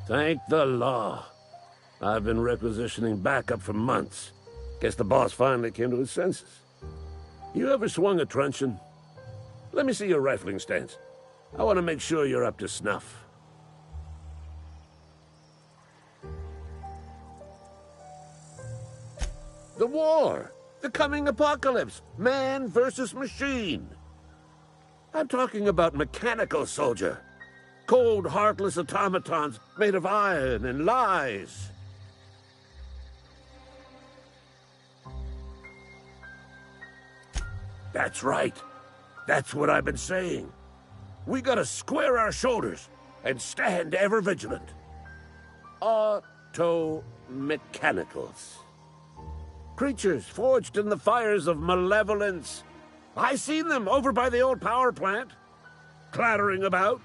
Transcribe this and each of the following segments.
Thank the law. I've been requisitioning backup for months. Guess the boss finally came to his senses. You ever swung a truncheon? Let me see your rifling stance. I want to make sure you're up to snuff. The war! The coming apocalypse! Man versus machine! I'm talking about mechanical soldier. Cold, heartless automatons made of iron and lies. That's right. That's what I've been saying. We gotta square our shoulders and stand ever vigilant. Auto-mechanicals. Creatures forged in the fires of malevolence. I seen them over by the old power plant, clattering about,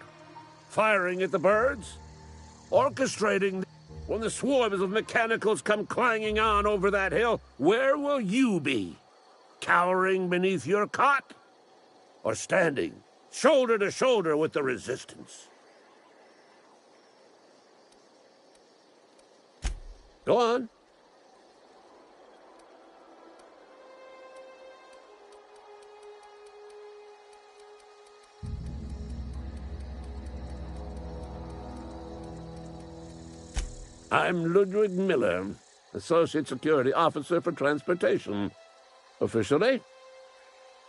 firing at the birds, orchestrating. When the swarms of mechanicals come clanging on over that hill, where will you be? Cowering beneath your cot? Or standing, shoulder to shoulder with the resistance? Go on. I'm Ludwig Miller, Associate Security Officer for Transportation. Officially,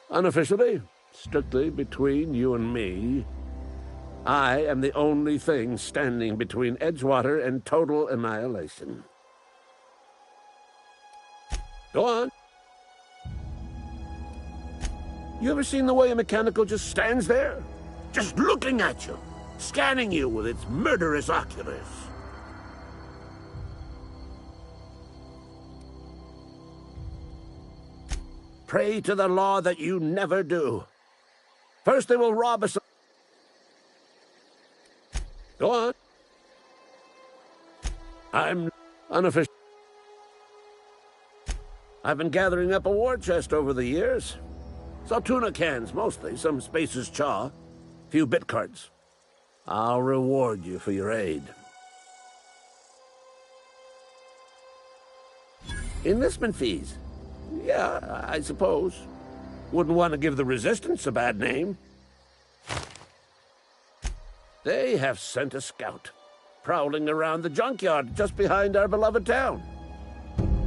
unofficially, strictly between you and me, I am the only thing standing between Edgewater and total annihilation. Go on. You ever seen the way a mechanical just stands there? Just looking at you, scanning you with its murderous oculars. Pray to the law that you never do. First they will rob us. Go on. I'm unofficial. I've been gathering up a war chest over the years. Saw tuna cans, mostly, some Spacer's chaw, few bit cards. I'll reward you for your aid. Enlistment fees. Yeah, I suppose. Wouldn't want to give the Resistance a bad name. They have sent a scout, prowling around the junkyard just behind our beloved town.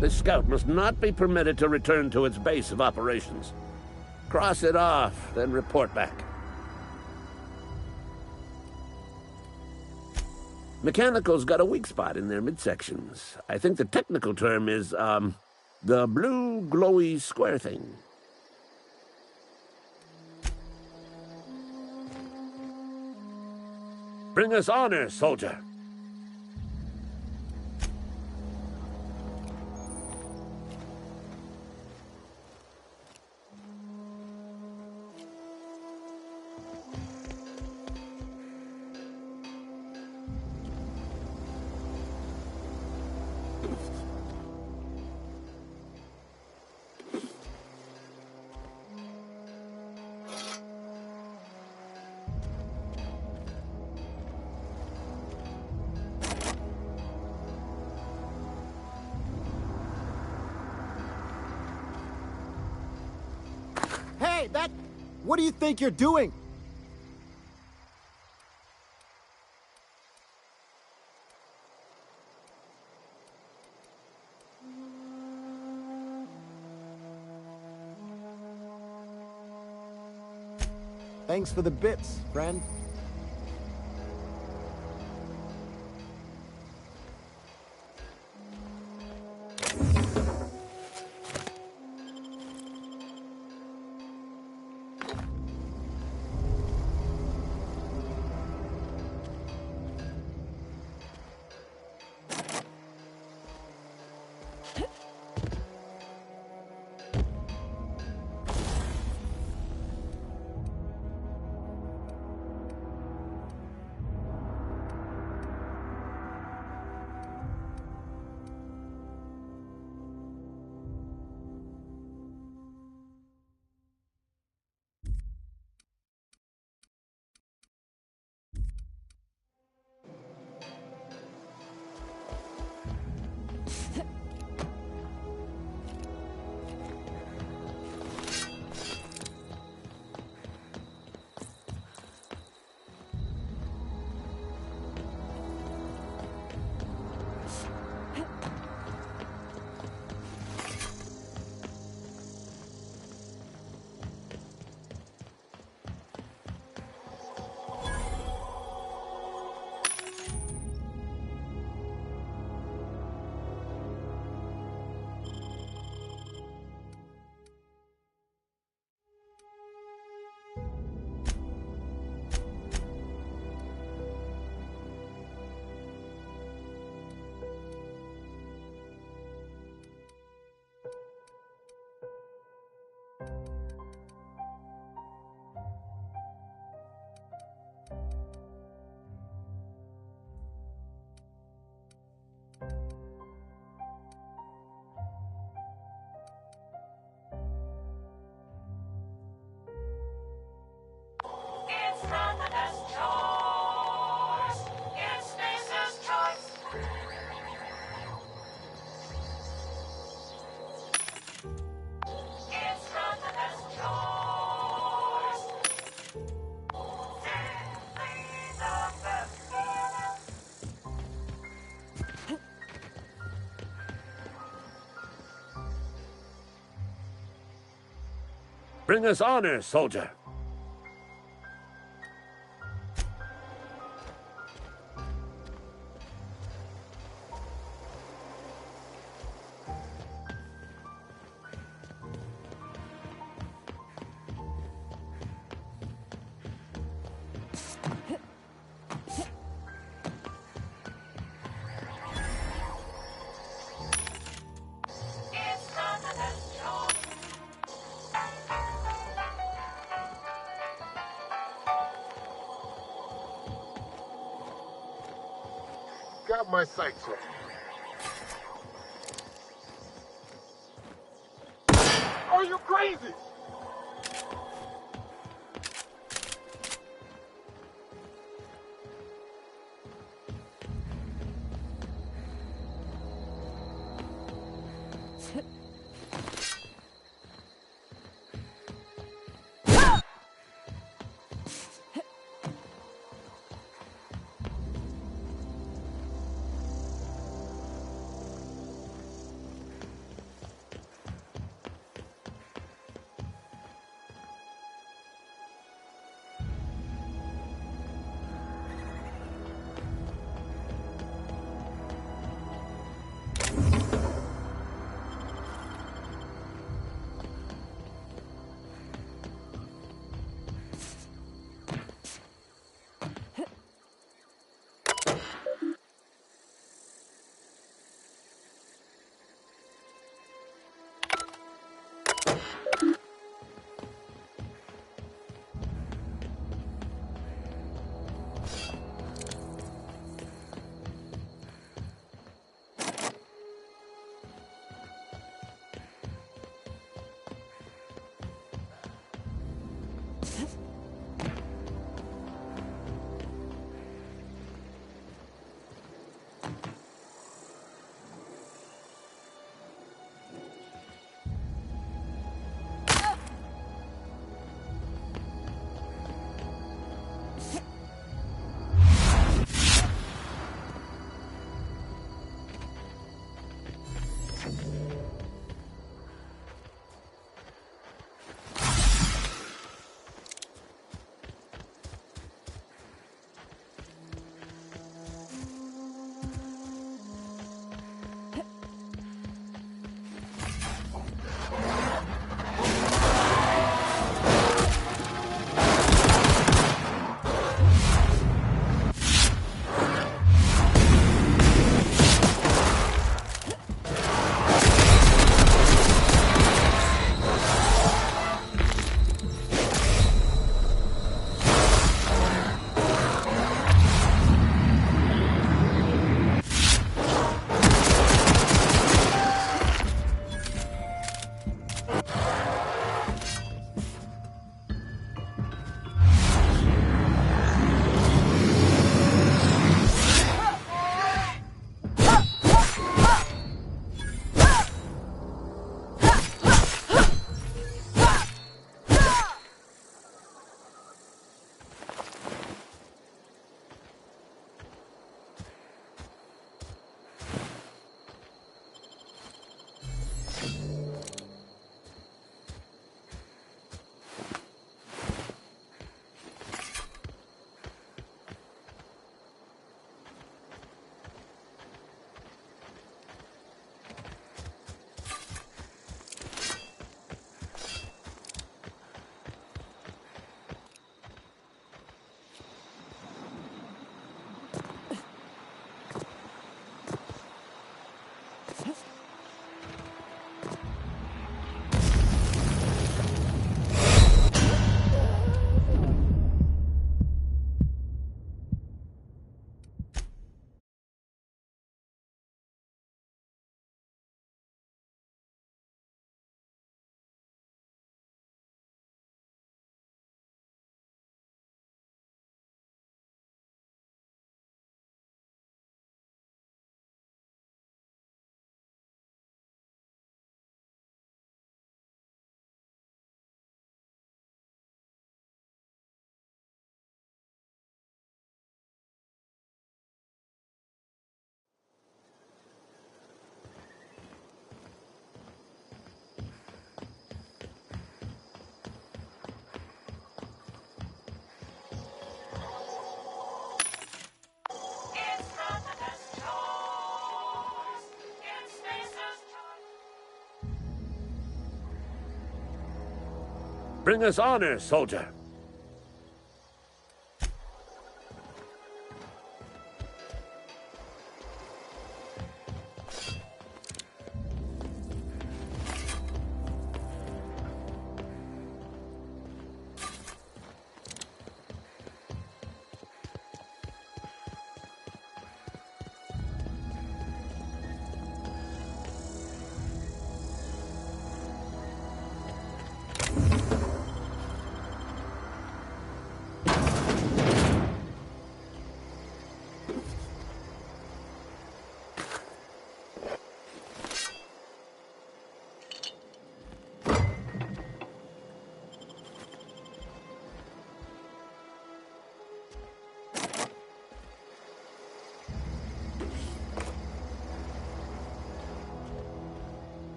This scout must not be permitted to return to its base of operations. Cross it off, then report back. Mechanicals got a weak spot in their midsections. I think the technical term is, the blue glowy square thing. Bring us honor, soldier. What do you think you're doing? Thanks for the bits, friend. It's Rutherford's choice. It's Lisa's choice. It's Rutherford's choice. Simply the best. Bring us honor, soldier. It's Rutherford's choice. Got my sights set. Are you crazy? Bring us honor, soldier.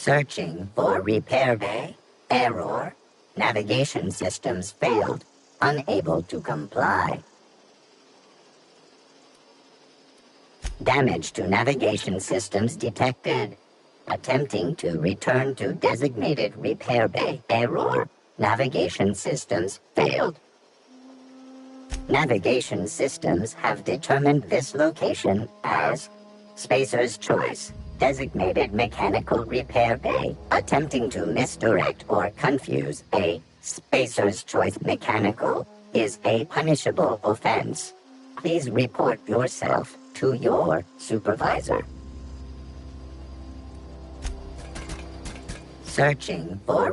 Searching for repair bay. Error. Navigation systems failed. Unable to comply. Damage to navigation systems detected. Attempting to return to designated repair bay. Error. Navigation systems failed. Navigation systems have determined this location as Spacer's Choice. Designated mechanical repair bay. Attempting to misdirect or confuse a Spacer's Choice mechanical is a punishable offense. Please report yourself to your supervisor. Searching for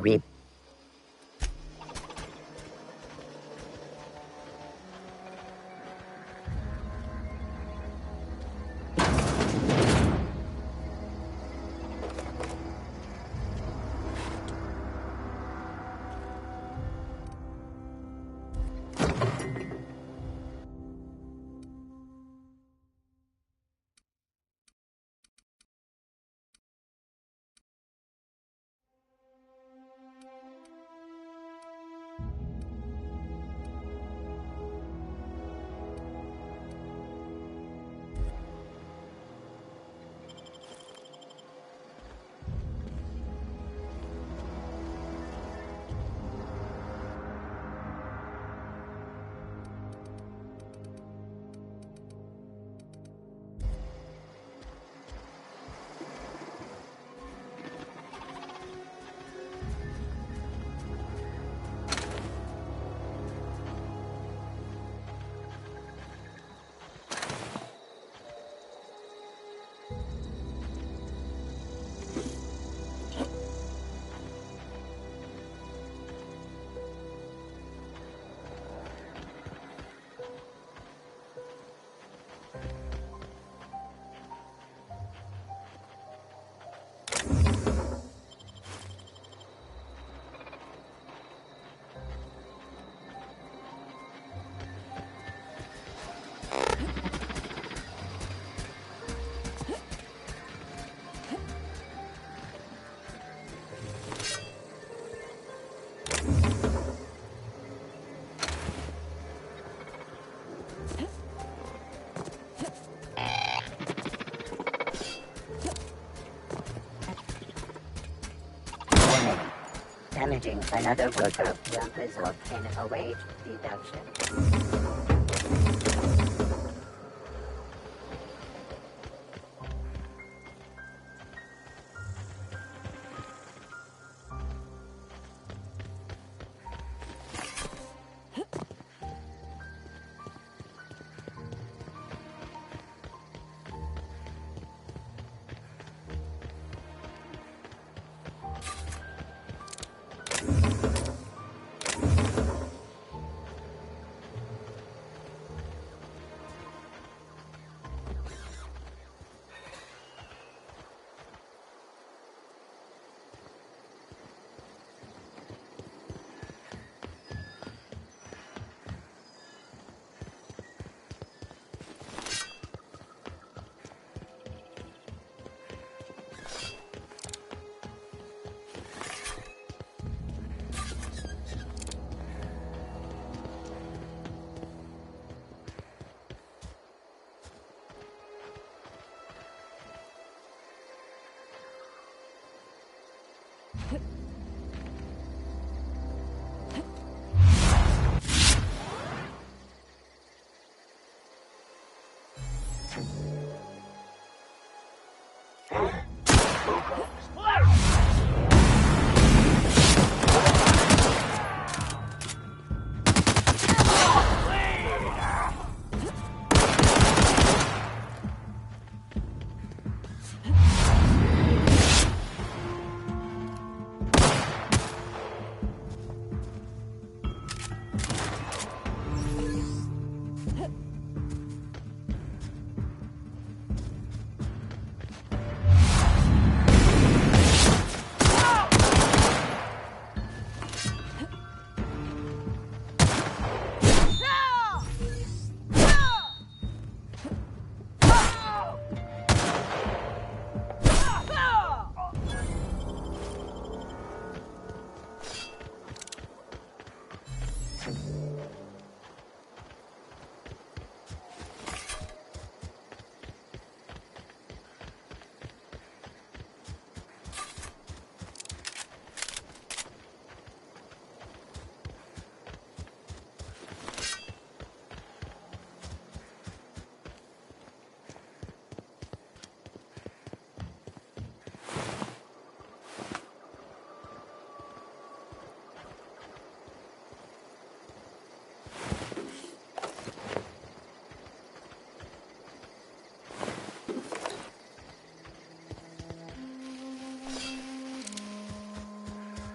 damaging another worker will result in a wage deduction.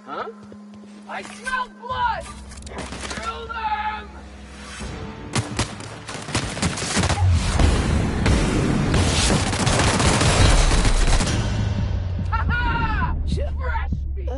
Huh? I smell blood! Kill them! Ha ha! Fresh meat!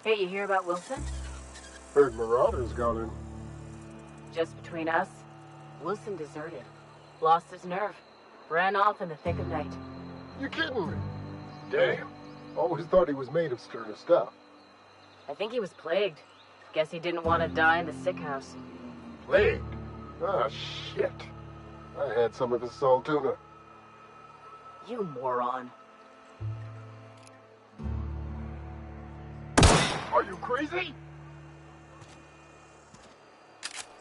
Hey, you hear about Wilson? Heard Marauders got in. Just between us, Wilson deserted. Lost his nerve. Ran off in the thick of night. You kidding me? Damn. Always thought he was made of sterner stuff. I think he was plagued. Guess he didn't want to die in the sick house. Plague? Ah, shit. I had some of his salt tuna. You moron. Are you crazy?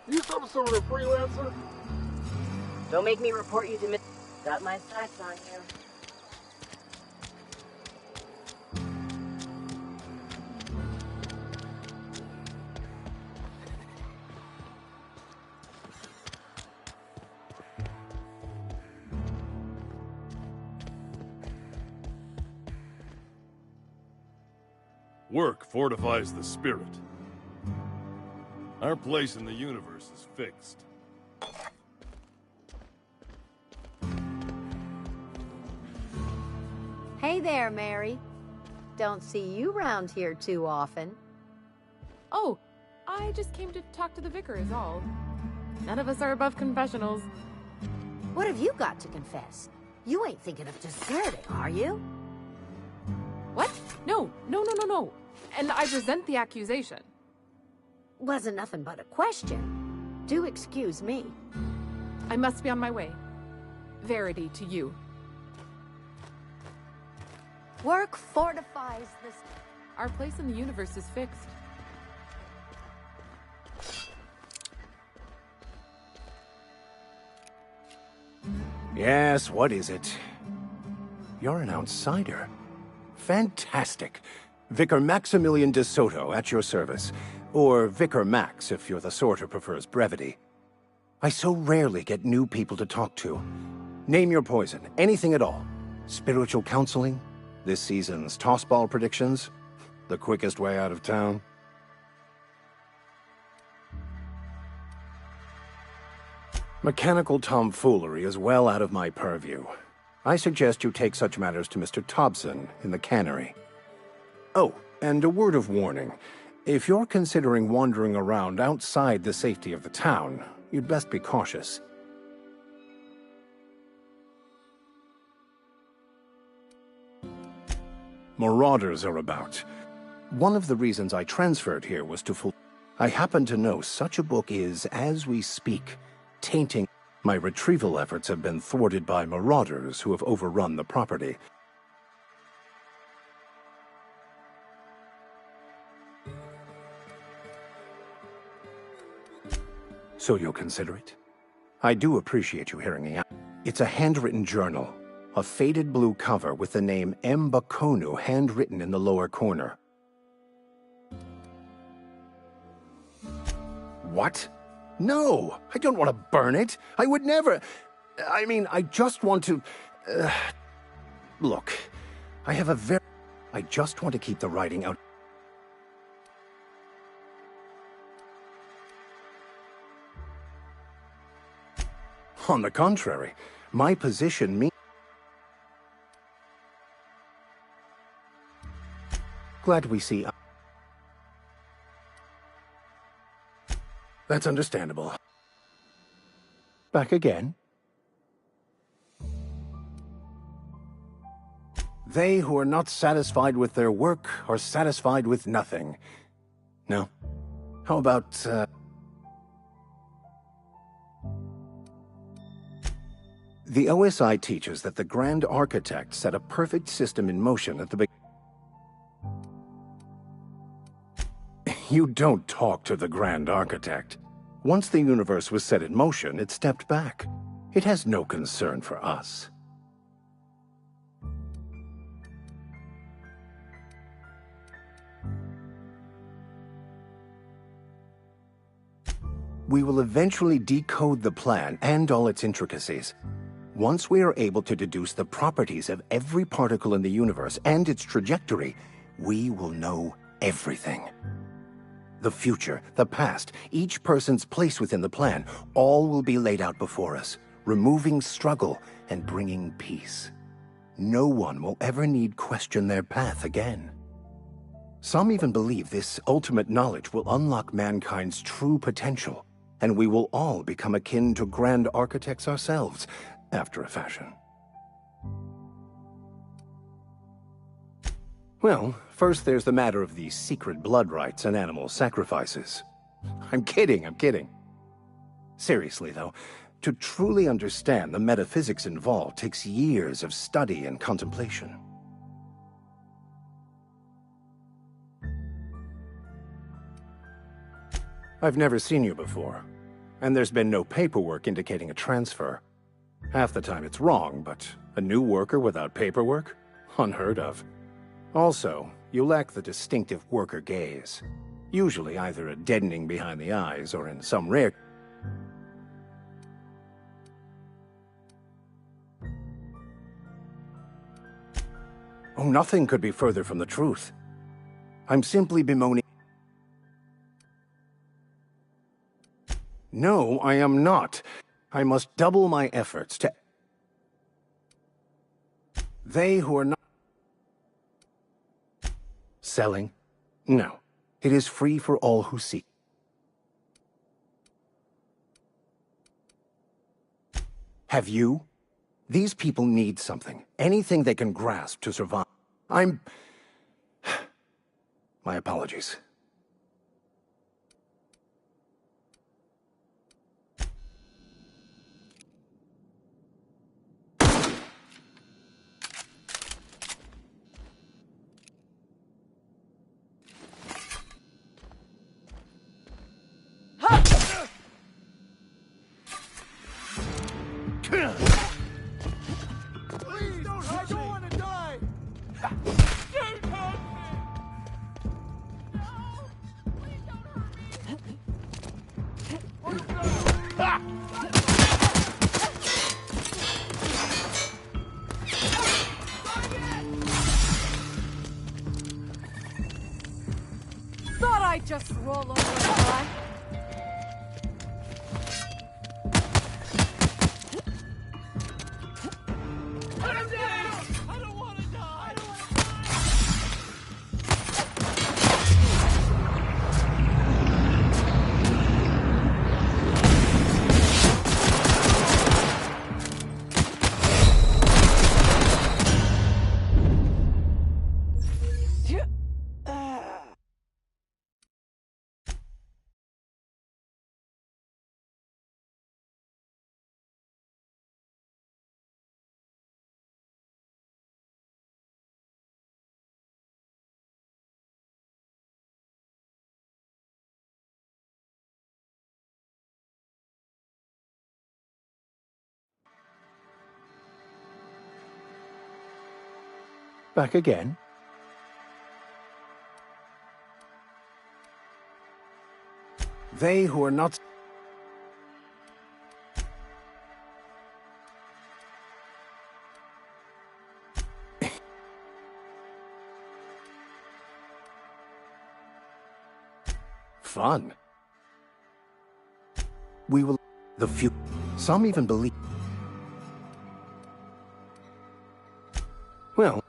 You some sort of freelancer? Don't make me report you to Miss... Got my sights on you. Work fortifies the spirit. Our place in the universe is fixed. Hey there, Mary. Don't see you round here too often. Oh, I just came to talk to the vicar is all. None of us are above confessionals. What have you got to confess? You ain't thinking of deserting, are you? What? No. And I resent the accusation. Wasn't nothing but a question. Do excuse me. I must be on my way. Verity to you. Work fortifies this. Our place in the universe is fixed. Yes, what is it? You're an outsider. Fantastic. Vicar Maximilian de Soto at your service. Or Vicar Max, if you're the sort who prefers brevity. I so rarely get new people to talk to. Name your poison, anything at all. Spiritual counseling? This season's tossball predictions? The quickest way out of town? Mechanical tomfoolery is well out of my purview. I suggest you take such matters to Mr. Thompson in the cannery. Oh, and a word of warning. If you're considering wandering around outside the safety of the town, you'd best be cautious. Marauders are about. One of the reasons I transferred here was to I happen to know such a book is, as we speak, tainting. My retrieval efforts have been thwarted by marauders who have overrun the property. So you'll consider it? I do appreciate you hearing me out. It's a handwritten journal. A faded blue cover with the name Mbakonu handwritten in the lower corner. What? No! I don't want to burn it! I would never... I mean, I just want to... Look, I have a very... I just want to keep the writing out... On the contrary, my position means... Glad we see... That's understandable. Back again? They who are not satisfied with their work are satisfied with nothing. No? How about, The OSI teaches that the Grand Architect set a perfect system in motion at the beginning. You don't talk to the Grand Architect. Once the universe was set in motion, it stepped back. It has no concern for us. We will eventually decode the plan and all its intricacies. Once we are able to deduce the properties of every particle in the universe and its trajectory, we will know everything. The future, the past, each person's place within the plan, all will be laid out before us, removing struggle and bringing peace. No one will ever need question their path again. Some even believe this ultimate knowledge will unlock mankind's true potential, and we will all become akin to grand architects ourselves, after a fashion. Well, first there's the matter of the secret blood rites and animal sacrifices. I'm kidding. Seriously, though, to truly understand the metaphysics involved takes years of study and contemplation. I've never seen you before, and there's been no paperwork indicating a transfer. Half the time it's wrong, but a new worker without paperwork? Unheard of. Also, you lack the distinctive worker gaze. Usually either a deadening behind the eyes, or in some rare... Oh, nothing could be further from the truth. I'm simply bemoaning... No, I am not. I must double my efforts to... They who are not... Selling? No. It is free for all who seek. Have you? These people need something. Anything they can grasp to survive. My apologies. Thought I'd just roll over and run. Back again? They who are not... Fun. We will... The few... Some even believe... Well...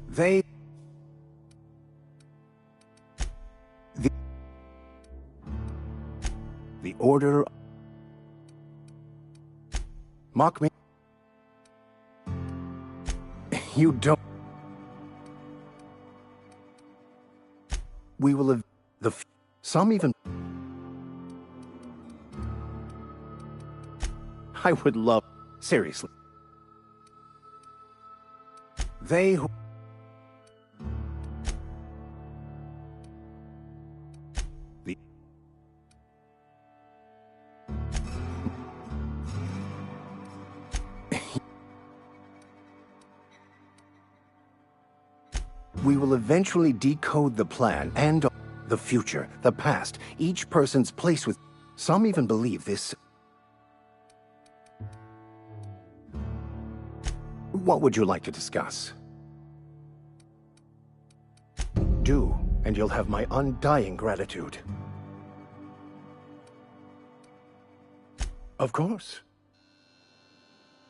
They... The Order... Mock me? You don't... We will have... Some even... I would love... Seriously. They who... We will eventually decode the plan and the future, the past, each person's place with... Some even believe this... What would you like to discuss? Do, and you'll have my undying gratitude. Of course.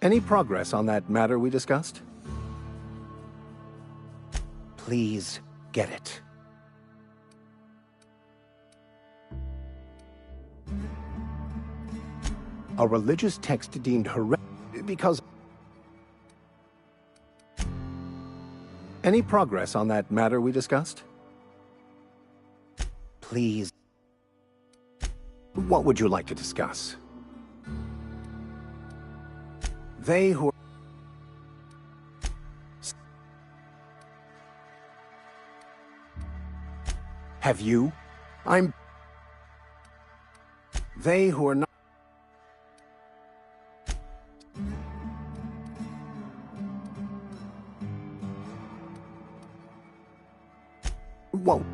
Any progress on that matter we discussed? Please get it. A religious text deemed heretical because... Any progress on that matter we discussed? Please. What would you like to discuss? They who... Have you? I'm... They who are not... Whoa.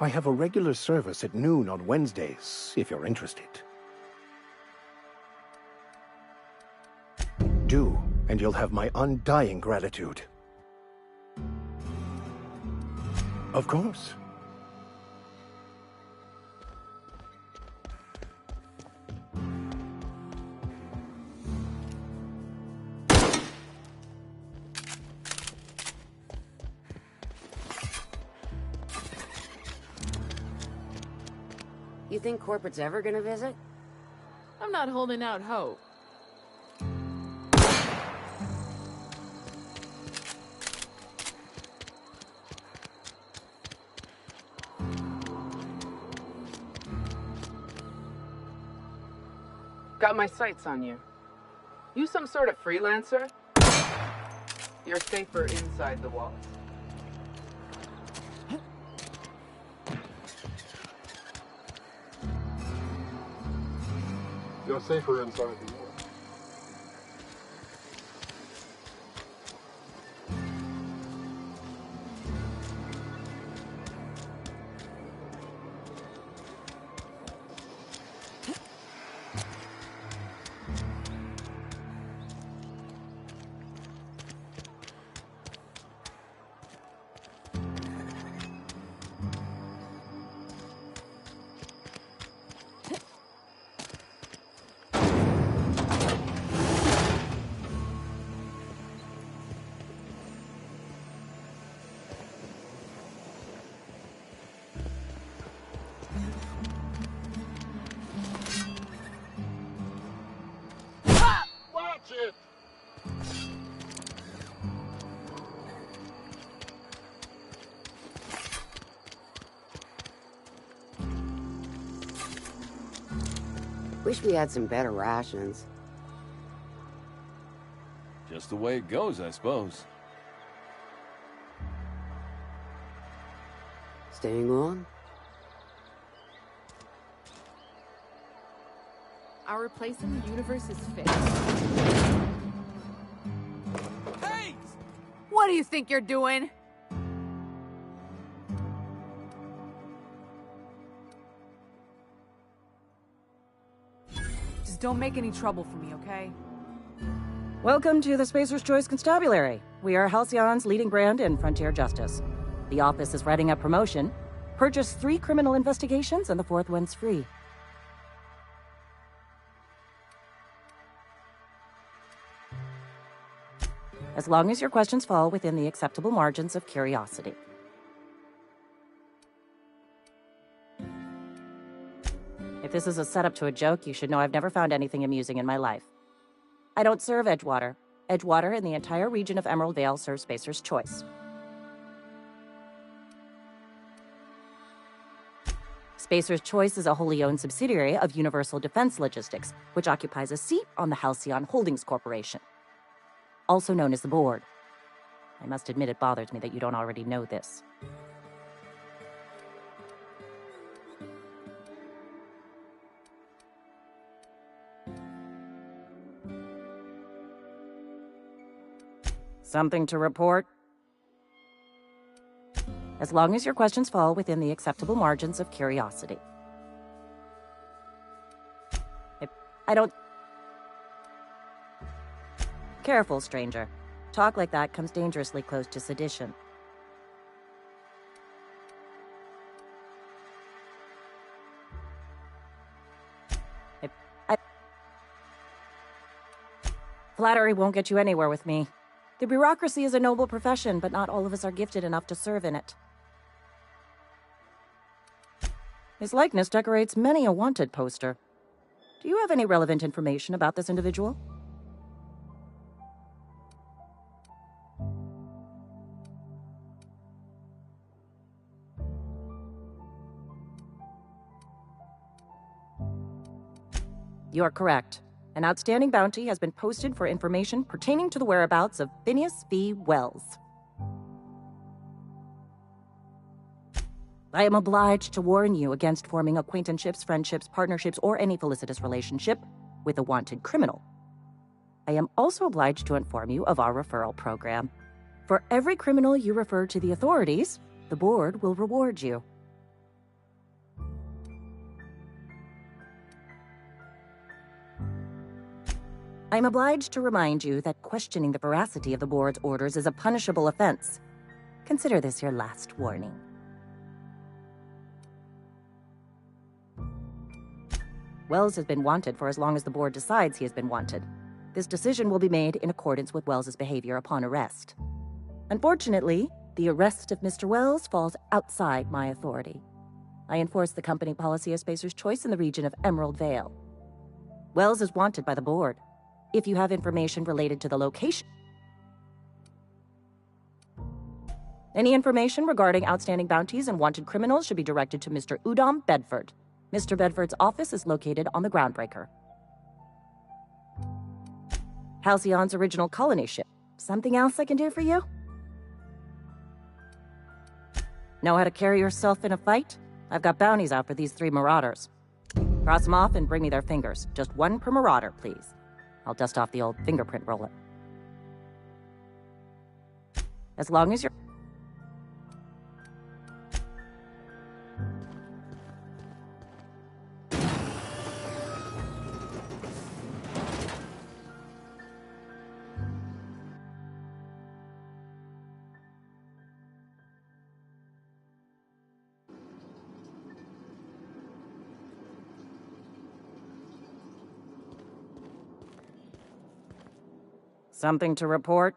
I have a regular service at noon on Wednesdays, if you're interested. Do, and you'll have my undying gratitude. Of course. You think corporate's ever gonna visit? I'm not holding out hope. Got my sights on you. You some sort of freelancer? You're safer inside the walls. You're safer inside the wall. Watch it! Wish we had some better rations. Just the way it goes, I suppose. Staying on? Our place in the universe is fixed. Hey! What do you think you're doing? Just don't make any trouble for me, okay? Welcome to the Spacer's Choice Constabulary. We are Halcyon's leading brand in frontier justice. The office is writing up promotion. Purchase 3 criminal investigations and the 4th one's free. As long as your questions fall within the acceptable margins of curiosity. If this is a setup to a joke, you should know I've never found anything amusing in my life. I don't serve Edgewater. Edgewater and the entire region of Emerald Vale serve Spacer's Choice. Spacer's Choice is a wholly owned subsidiary of Universal Defense Logistics, which occupies a seat on the Halcyon Holdings Corporation, also known as the Board. I must admit it bothers me that you don't already know this. Something to report? As long as your questions fall within the acceptable margins of curiosity. I don't... Careful, stranger. Talk like that comes dangerously close to sedition. Flattery won't get you anywhere with me. The bureaucracy is a noble profession, but not all of us are gifted enough to serve in it. His likeness decorates many a wanted poster. Do you have any relevant information about this individual? You are correct. An outstanding bounty has been posted for information pertaining to the whereabouts of Phineas V. Wells. I am obliged to warn you against forming acquaintanceships, friendships, partnerships, or any felicitous relationship with a wanted criminal. I am also obliged to inform you of our referral program. For every criminal you refer to the authorities, the board will reward you. I am obliged to remind you that questioning the veracity of the board's orders is a punishable offense. Consider this your last warning. Wells has been wanted for as long as the board decides he has been wanted. This decision will be made in accordance with Wells's behavior upon arrest. Unfortunately, the arrest of Mr. Wells falls outside my authority. I enforce the company policy of Spacer's Choice in the region of Emerald Vale. Wells is wanted by the board. If you have information related to the location, any information regarding outstanding bounties and wanted criminals should be directed to Mr. Udom Bedford. Mr. Bedford's office is located on the Groundbreaker. Halcyon's original colony ship. Something else I can do for you? Know how to carry yourself in a fight? I've got bounties out for these 3 marauders. Cross them off and bring me their fingers. Just 1 per marauder, please. I'll dust off the old fingerprint roller. As long as you're... Something to report?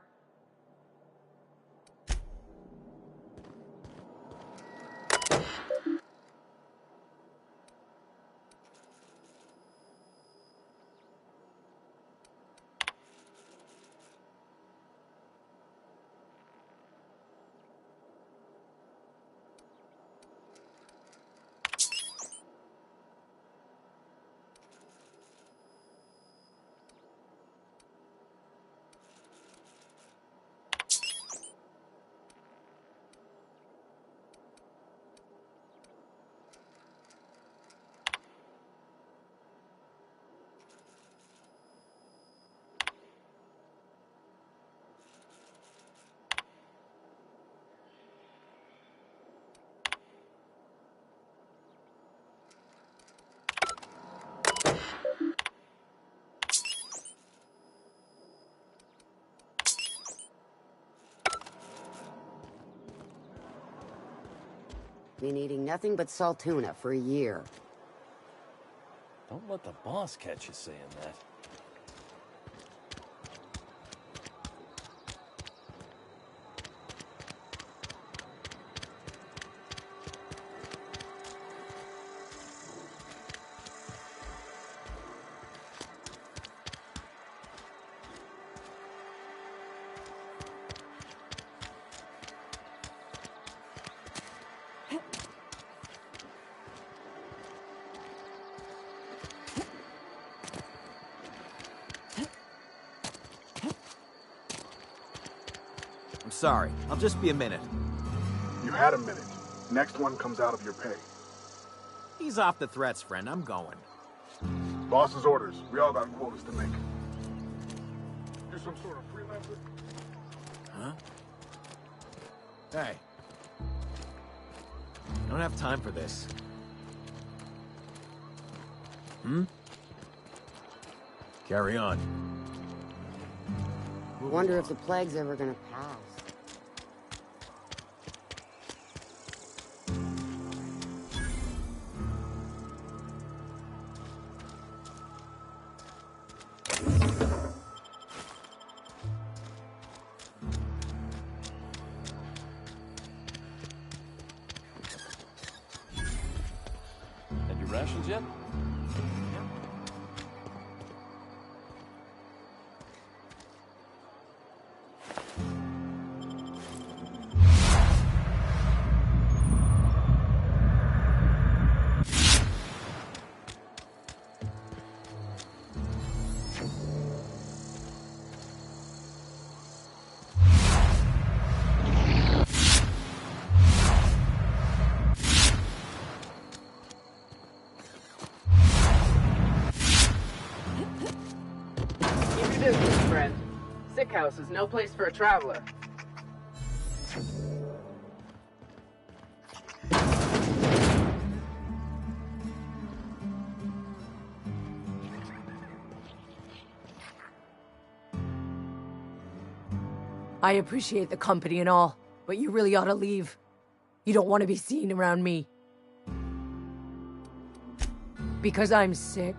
Been eating nothing but salt tuna for a year. Don't let the boss catch you saying that. I'm sorry. I'll just be a minute. You had a minute. Next one comes out of your pay. Ease off the threats, friend. I'm going. Boss's orders. We all got quotas to make. You're some sort of freelancer? Huh? Hey. I don't have time for this. Carry on. Wonder if the plague's ever gonna pass. Had your rations yet? Keep your distance, friend. Sick house is no place for a traveler. I appreciate the company and all, but you really ought to leave. You don't want to be seen around me. Because I'm sick.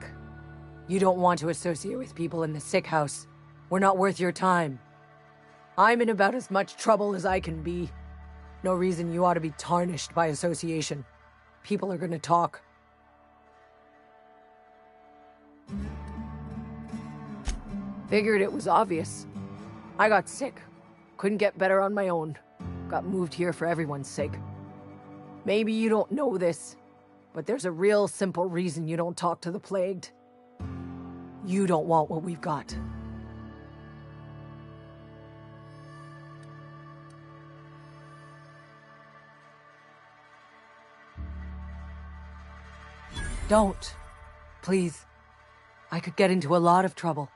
You don't want to associate with people in the sick house. We're not worth your time. I'm in about as much trouble as I can be. No reason you ought to be tarnished by association. People are gonna talk. Figured it was obvious. I got sick. Couldn't get better on my own. Got moved here for everyone's sake. Maybe you don't know this, but there's a real simple reason you don't talk to the plagued. You don't want what we've got. Don't. Please. I could get into a lot of trouble.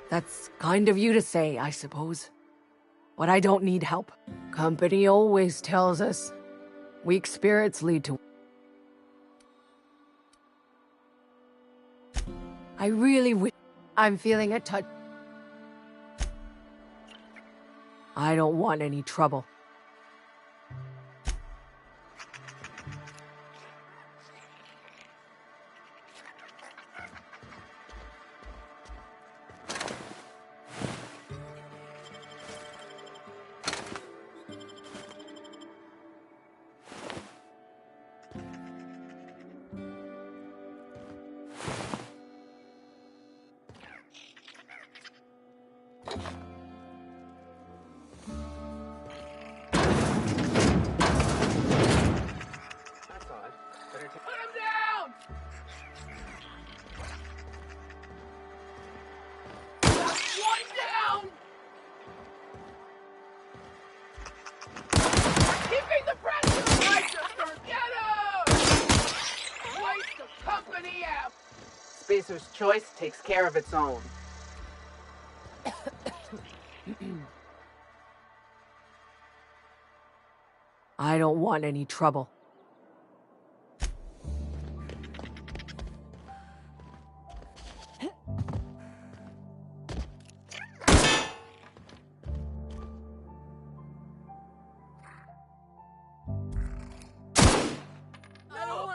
That's kind of you to say, I suppose. But I don't need help. Company always tells us weak spirits lead to... I really wish... I'm feeling a touch... I don't want any trouble. Spacer's choice takes care of its own. I don't want any trouble.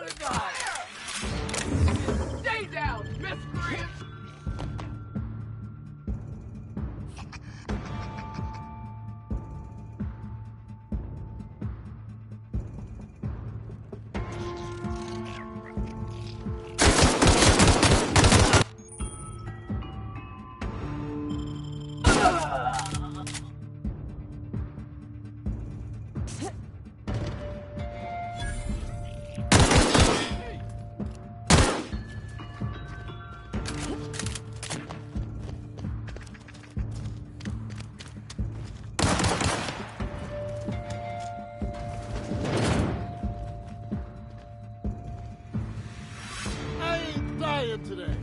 gonna die! Stay down, miscreant! I ain't dying today.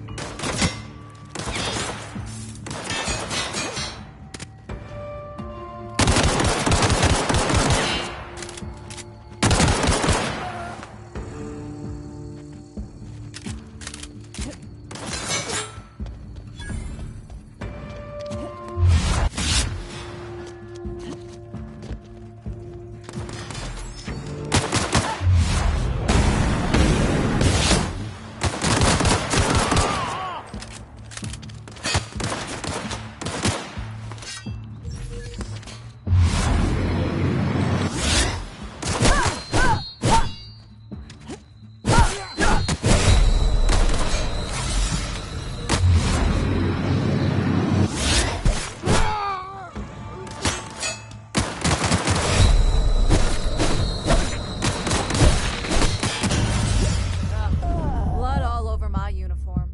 Blood all over my uniform.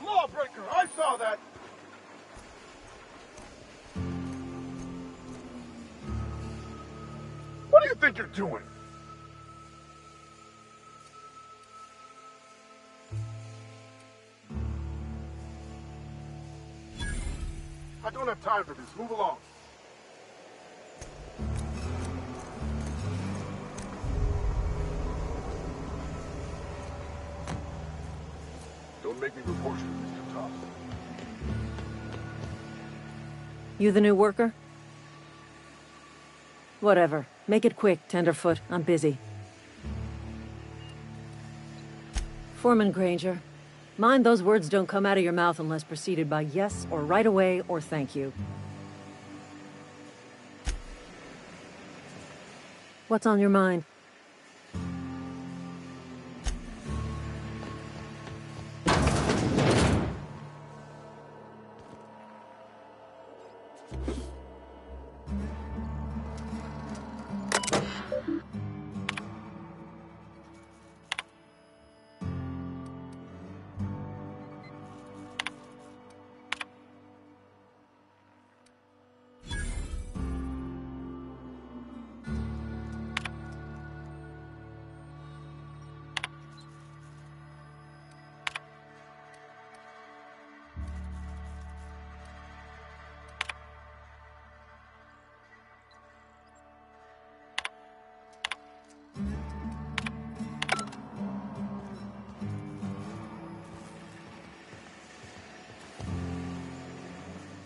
Lawbreaker, I saw that! What do you think you're doing? I don't have time for this. Move along. Don't make me report you to Mr. Toss. You the new worker? Whatever. Make it quick, Tenderfoot. I'm busy. Foreman Granger, mind those words don't come out of your mouth unless preceded by yes or right away or thank you. What's on your mind?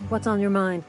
What's on your mind?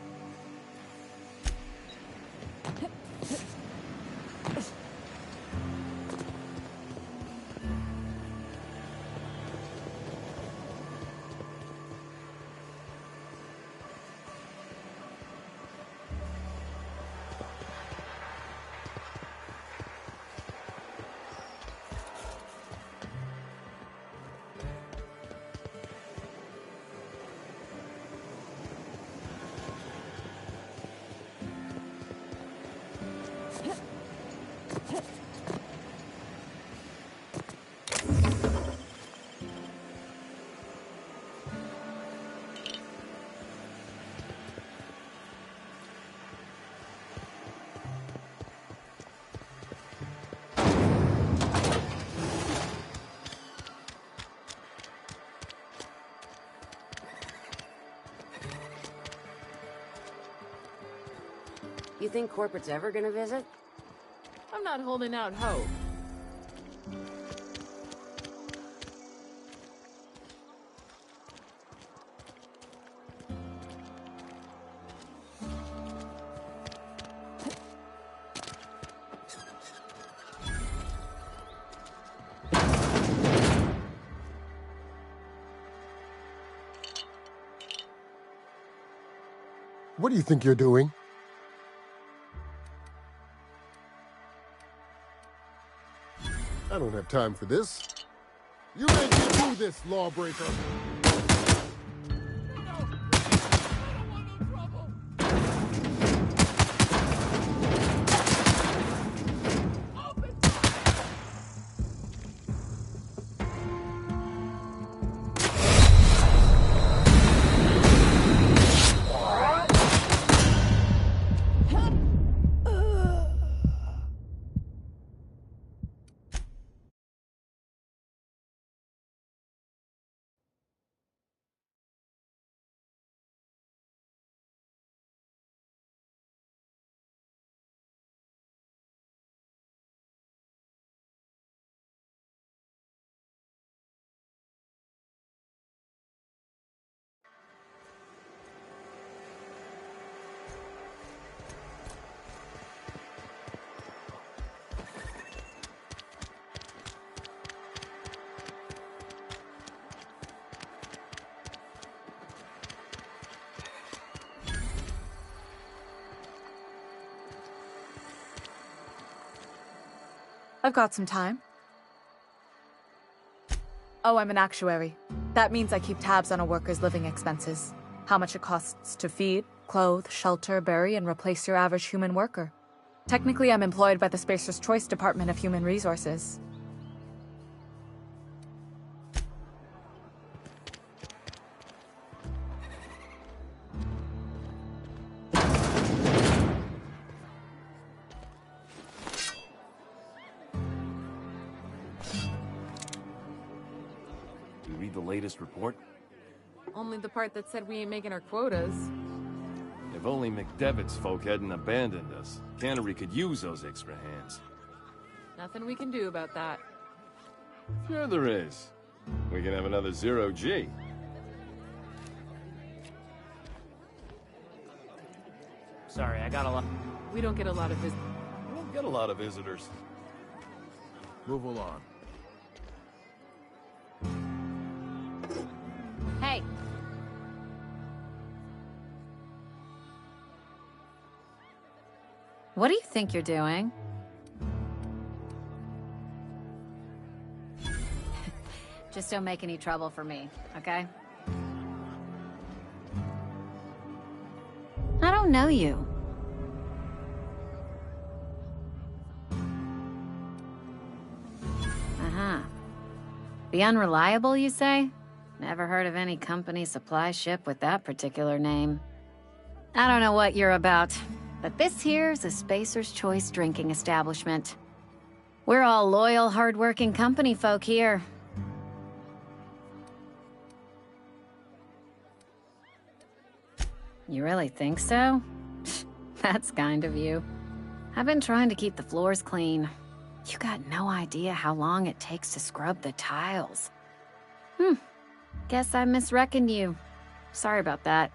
You think corporate's ever gonna visit? I'm not holding out hope. What do you think you're doing? I don't have time for this. You made me do this, lawbreaker! I've got some time. Oh, I'm an actuary. That means I keep tabs on a worker's living expenses. How much it costs to feed, clothe, shelter, bury, and replace your average human worker. Technically, I'm employed by the Spacer's Choice Department of Human Resources. You read the latest report? Only the part that said we ain't making our quotas. If only McDevitt's folk hadn't abandoned us, Cannery could use those extra hands. Nothing we can do about that. Sure there is. We can have another zero-G. Sorry, I got a lot. We don't get a lot of visitors. We don't get a lot of visitors. Move along. Hey! What do you think you're doing? Just don't make any trouble for me, okay? I don't know you. Uh-huh. The Unreliable, you say? Never heard of any company supply ship with that particular name. I don't know what you're about, but this here's a Spacer's Choice drinking establishment. We're all loyal, hard-working company folk here. You really think so? That's kind of you. I've been trying to keep the floors clean. You got no idea how long it takes to scrub the tiles. Guess I misreckoned you. Sorry about that.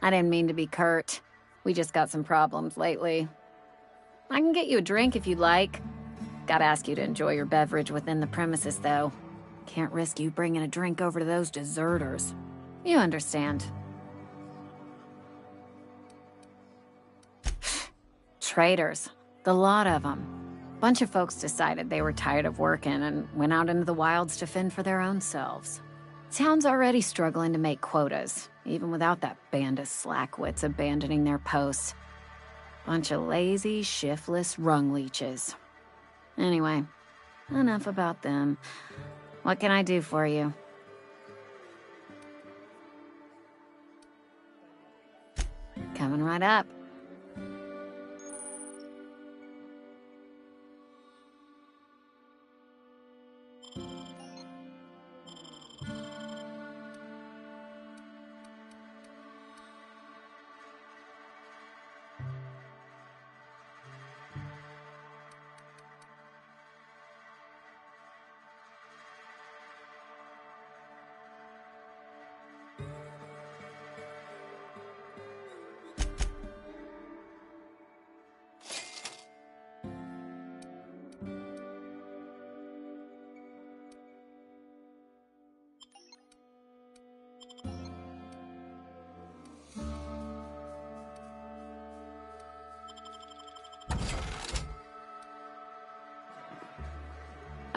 I didn't mean to be curt. We just got some problems lately. I can get you a drink if you'd like. Gotta ask you to enjoy your beverage within the premises, though. Can't risk you bringing a drink over to those deserters. You understand. Traitors. The lot of them. Bunch of folks decided they were tired of working and went out into the wilds to fend for their own selves. Town's already struggling to make quotas, even without that band of slackwits abandoning their posts. Bunch of lazy, shiftless rung leeches. Anyway, enough about them. What can I do for you? Coming right up.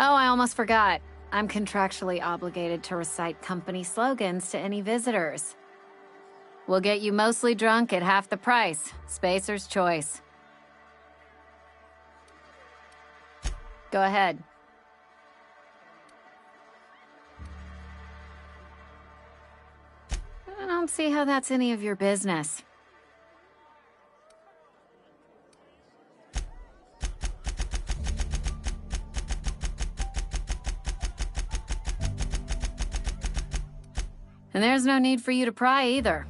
Oh, I almost forgot. I'm contractually obligated to recite company slogans to any visitors. We'll get you mostly drunk at half the price. Spacer's choice. Go ahead. I don't see how that's any of your business. And there's no need for you to pry either.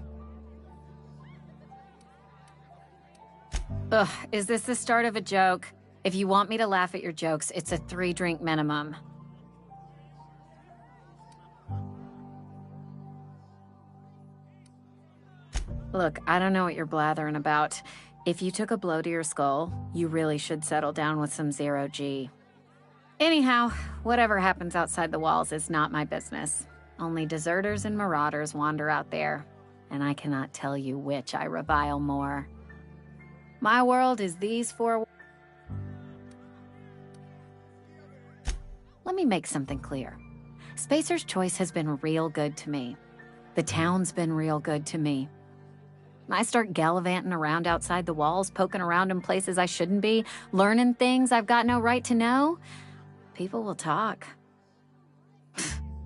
Ugh, is this the start of a joke? If you want me to laugh at your jokes, it's a 3-drink minimum. Look, I don't know what you're blathering about. If you took a blow to your skull, you really should settle down with some zero-G. Anyhow, whatever happens outside the walls is not my business. Only deserters and marauders wander out there, and I cannot tell you which I revile more. My world is these 4... Let me make something clear. Spacer's Choice has been real good to me. The town's been real good to me. I start gallivanting around outside the walls, poking around in places I shouldn't be, learning things I've got no right to know. People will talk.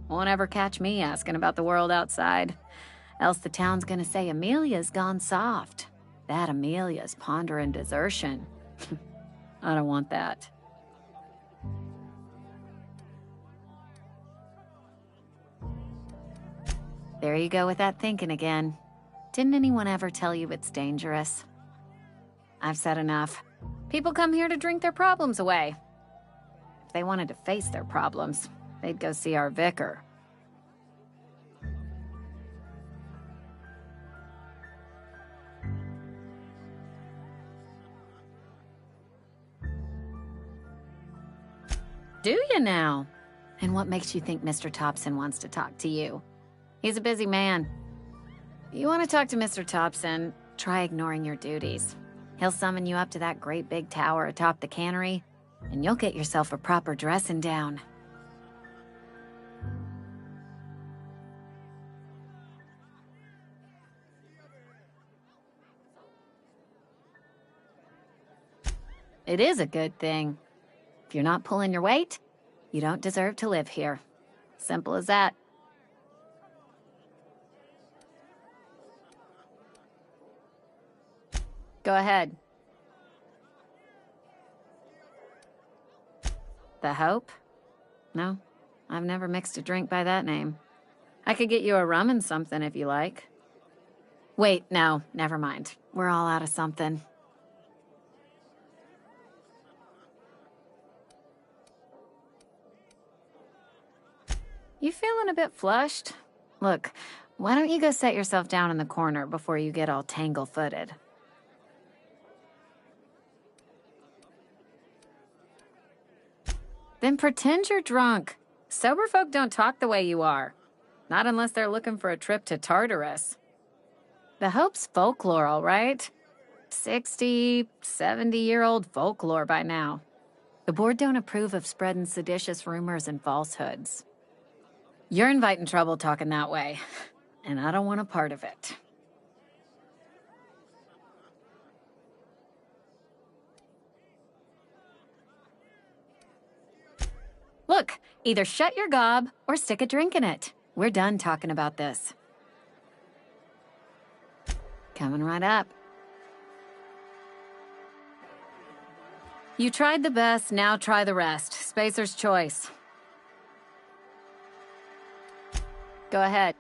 Won't ever catch me asking about the world outside. Else the town's gonna say Amelia's gone soft. That Amelia's pondering desertion. I don't want that. There you go with that thinking again. Didn't anyone ever tell you it's dangerous? I've said enough. People come here to drink their problems away. If they wanted to face their problems, they'd go see our vicar. Do you now? And what makes you think Mr. Thompson wants to talk to you? He's a busy man. You want to talk to Mr. Thompson, try ignoring your duties. He'll summon you up to that great big tower atop the cannery, and you'll get yourself a proper dressing down. It is a good thing. If you're not pulling your weight, you don't deserve to live here. Simple as that. Go ahead. The Hope? No, I've never mixed a drink by that name. I could get you a rum and something if you like. Wait, no, never mind. We're all out of something. You feeling a bit flushed? Look, why don't you go set yourself down in the corner before you get all tangle-footed? Then pretend you're drunk. Sober folk don't talk the way you are. Not unless they're looking for a trip to Tartarus. The Hope's folklore, all right? 60, 70-year-old folklore by now. The board don't approve of spreading seditious rumors and falsehoods. You're inviting trouble talking that way, and I don't want a part of it. Look, either shut your gob or stick a drink in it. We're done talking about this. Coming right up. You tried the best, now try the rest. Spacer's choice. Go ahead.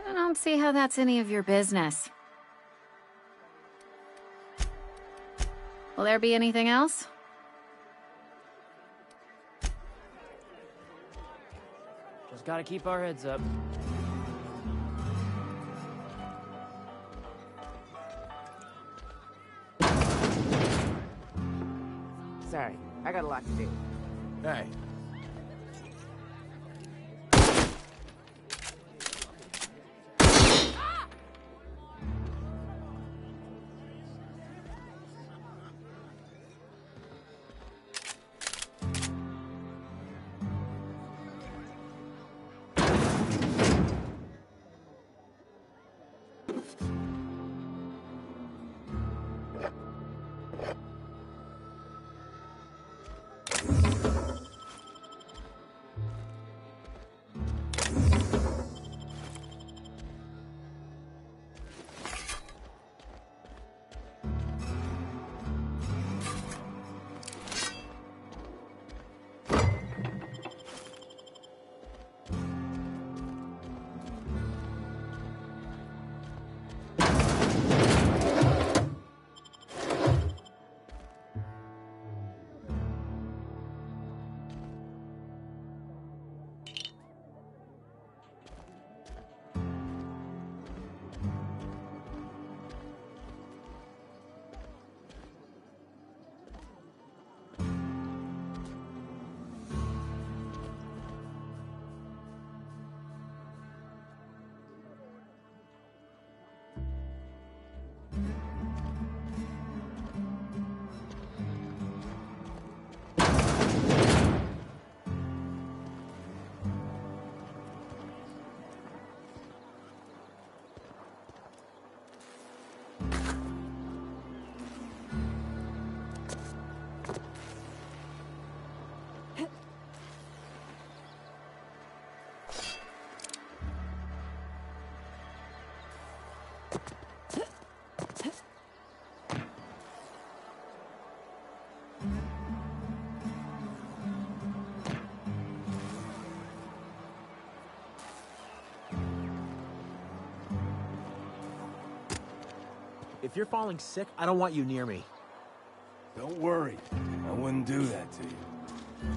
I don't see how that's any of your business. Will there be anything else? Just gotta keep our heads up. Sorry, I got a lot to do. Hey. If you're falling sick, I don't want you near me. Don't worry. I wouldn't do that to you.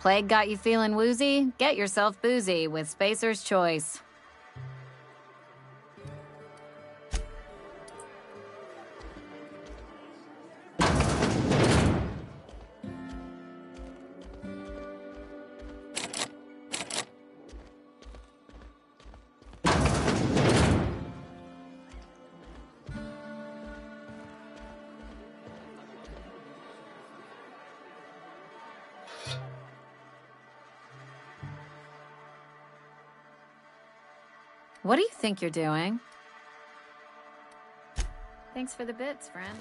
Plague got you feeling woozy? Get yourself boozy with Spacer's Choice. What do you think you're doing? Thanks for the bits, friend.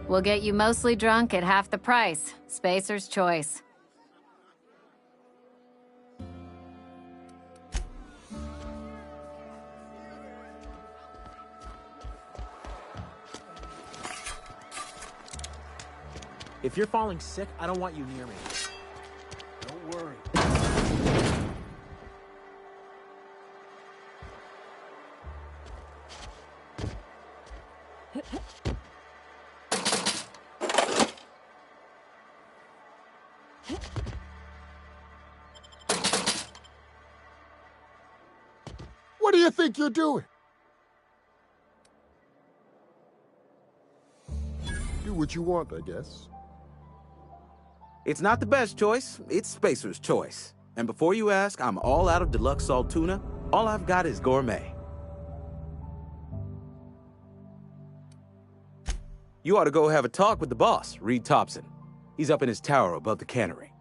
We'll get you mostly drunk at half the price. Spacer's Choice. If you're falling sick, I don't want you near me. Don't worry. What do you think you're doing? Do what you want, I guess. It's not the best choice, it's Spacer's Choice. And before you ask, I'm all out of deluxe salt tuna. All I've got is gourmet. You ought to go have a talk with the boss, Reed Thompson. He's up in his tower above the cannery.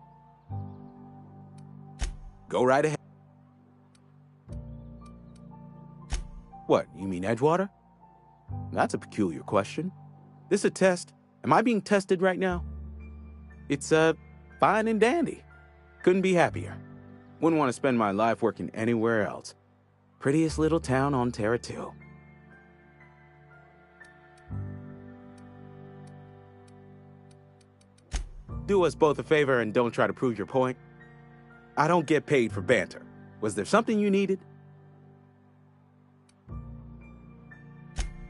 Go right ahead. What, you mean Edgewater? That's a peculiar question. This a test? Am I being tested right now? It's, fine and dandy. Couldn't be happier. Wouldn't want to spend my life working anywhere else. Prettiest little town on Terra 2. Do us both a favor and don't try to prove your point. I don't get paid for banter. Was there something you needed?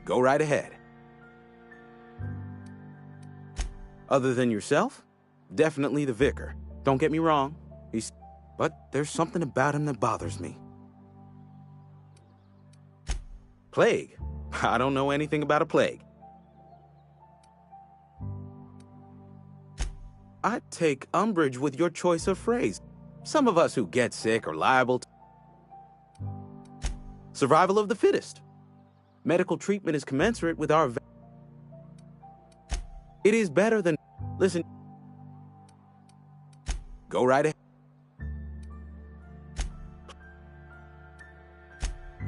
Go right ahead. Other than yourself? Definitely the vicar. Don't get me wrong. But there's something about him that bothers me. Plague? I don't know anything about a plague. I take umbrage with your choice of phrase. Some of us who get sick are liable to survival of the fittest. Medical treatment is commensurate with our it is better than listen. Go right ahead.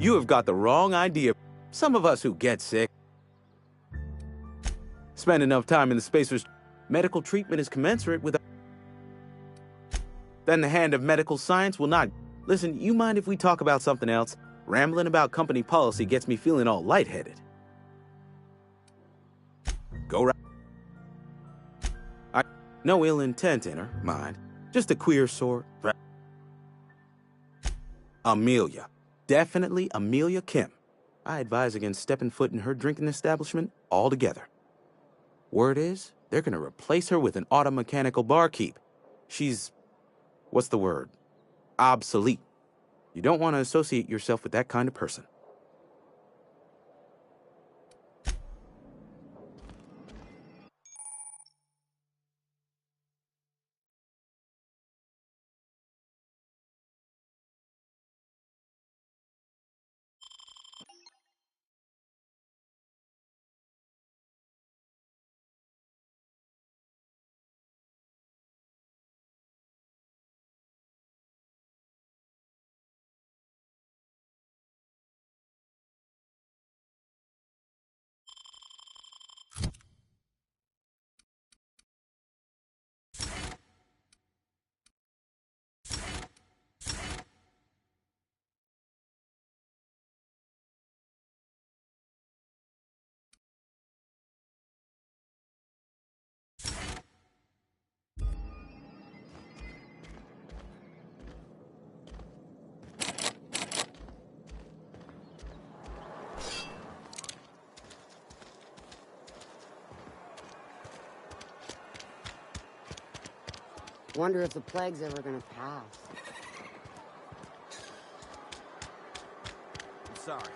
You have got the wrong idea. Some of us who get sick spend enough time in the Spacer's medical treatment is commensurate with then the hand of medical science will not. Listen, you mind if we talk about something else? Rambling about company policy gets me feeling all lightheaded. Go right. No ill intent in her, mind. Just a queer sort. Amelia. Definitely Amelia Kim. I advise against stepping foot in her drinking establishment altogether. Word is, they're gonna replace her with an automechanical barkeep. She's, what's the word? Obsolete. You don't want to associate yourself with that kind of person. Wonder if the plague's ever gonna pass. I'm sorry.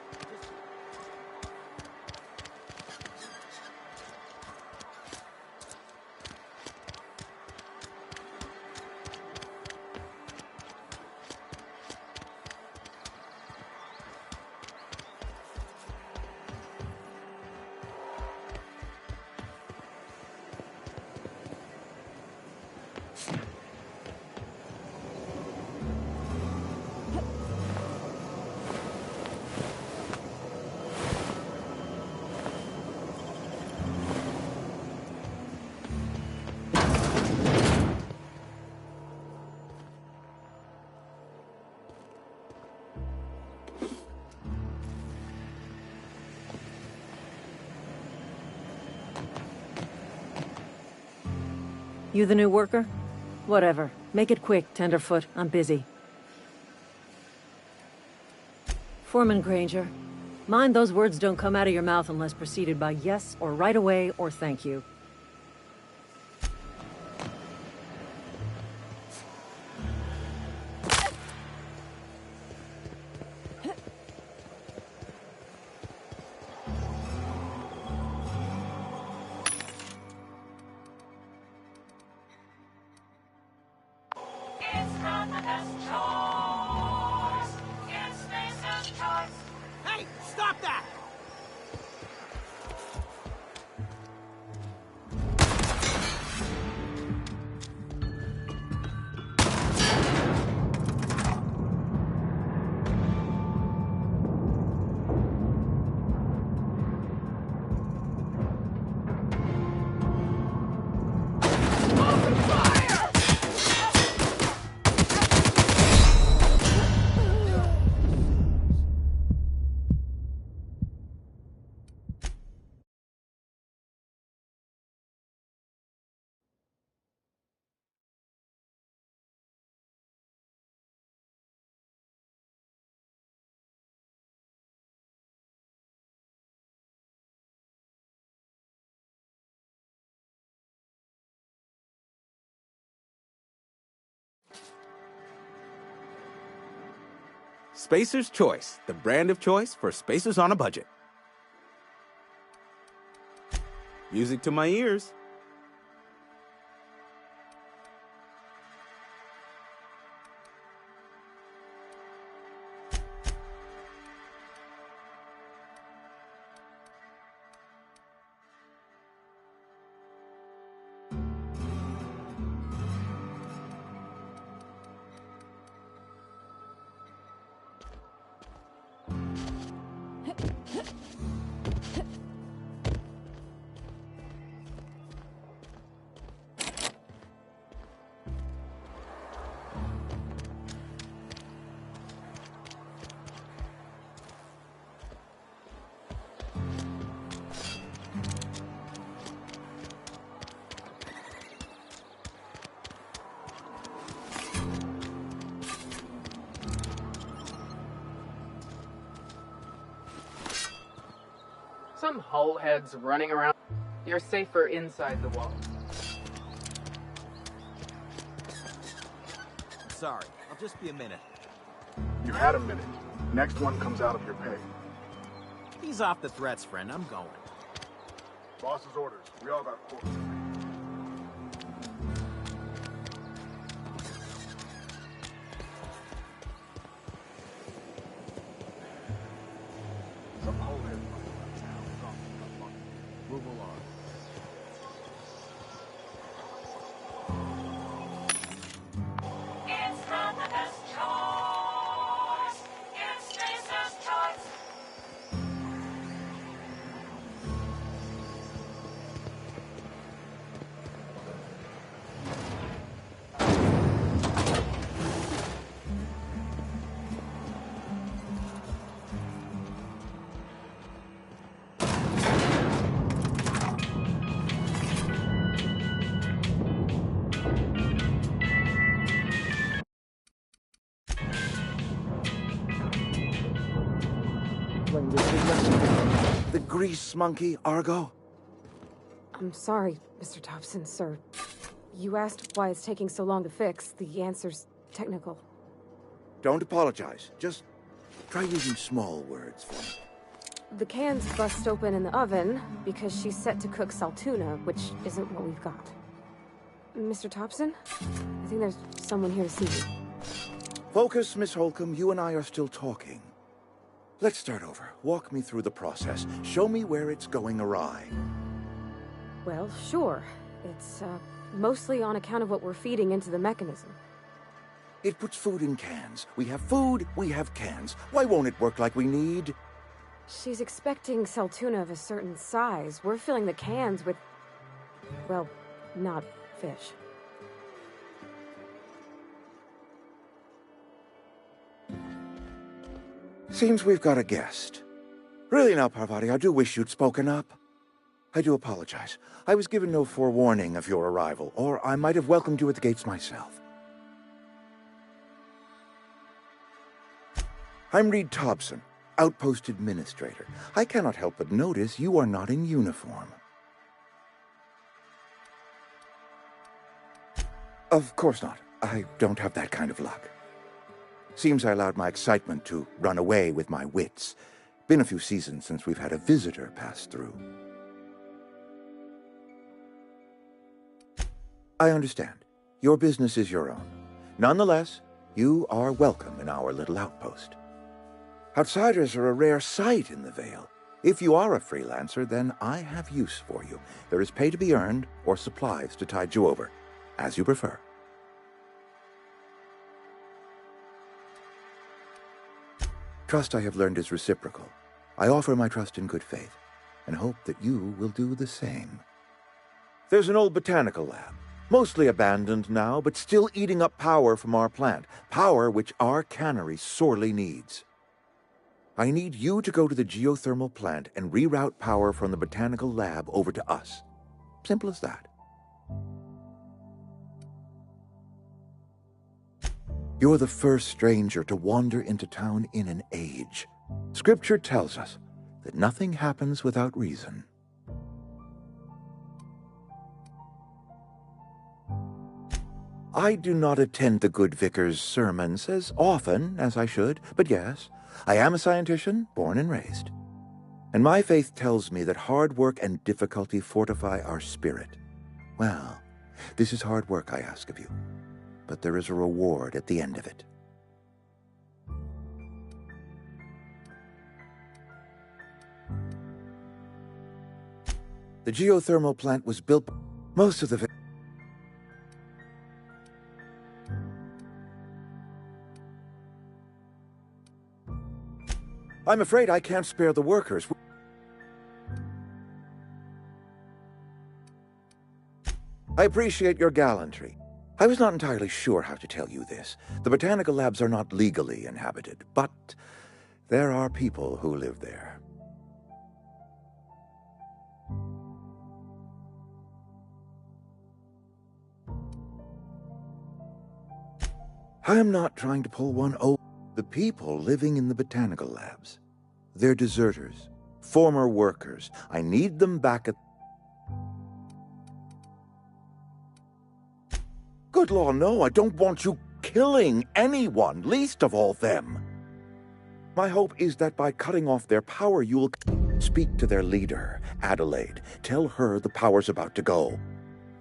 You the new worker? Whatever. Make it quick, Tenderfoot. I'm busy. Foreman Granger. Mind those words don't come out of your mouth unless preceded by yes, or right away, or thank you. Hey, stop that! Spacer's Choice, the brand of choice for spacers on a budget. Music to my ears. Some hull heads running around. You're safer inside the wall. Sorry, I'll just be a minute. You had a minute. Next one comes out of your pay. Ease off the threats, friend. I'm going. Boss's orders. We all got quarters. Some whole head Move along. It's not the best choice. It's Spacer's Choice. The grease monkey, Argo? I'm sorry, Mr. Thompson, sir. You asked why it's taking so long to fix. The answer's technical. Don't apologize. Just try using small words for me. The can's bust open in the oven because she's set to cook saltuna, which isn't what we've got. Mr. Thompson? I think there's someone here to see you. Focus, Miss Holcomb. You and I are still talking. Let's start over. Walk me through the process. Show me where it's going awry. Well, sure. It's, mostly on account of what we're feeding into the mechanism. It puts food in cans. We have food, we have cans. Why won't it work like we need? She's expecting saltuna of a certain size. We're filling the cans with, well, not fish. Seems we've got a guest. Really now, Parvati, I do wish you'd spoken up. I do apologize. I was given no forewarning of your arrival, or I might have welcomed you at the gates myself. I'm Reed Thompson, Outpost Administrator. I cannot help but notice you are not in uniform. Of course not. I don't have that kind of luck. Seems I allowed my excitement to run away with my wits. Been a few seasons since we've had a visitor pass through. I understand. Your business is your own. Nonetheless, you are welcome in our little outpost. Outsiders are a rare sight in the Vale. If you are a freelancer, then I have use for you. There is pay to be earned, or supplies to tide you over, as you prefer. Trust, I have learned, is reciprocal. I offer my trust in good faith, and hope that you will do the same. There's an old botanical lab, mostly abandoned now, but still eating up power from our plant, power which our cannery sorely needs. I need you to go to the geothermal plant and reroute power from the botanical lab over to us. Simple as that. You're the first stranger to wander into town in an age. Scripture tells us that nothing happens without reason. I do not attend the good vicar's sermons as often as I should, but yes, I am a scientician, born and raised. And my faith tells me that hard work and difficulty fortify our spirit. Well, this is hard work I ask of you, but there is a reward at the end of it. The geothermal plant was built. Most of the I'm afraid I can't spare the workers. I appreciate your gallantry. I was not entirely sure how to tell you this. The botanical labs are not legally inhabited, but there are people who live there. I am not trying to pull one over. The people living in the botanical labs, they're deserters, former workers. I need them back at... Good law, no, I don't want you killing anyone, least of all them. My hope is that by cutting off their power, you'll speak to their leader, Adelaide. Tell her the power's about to go,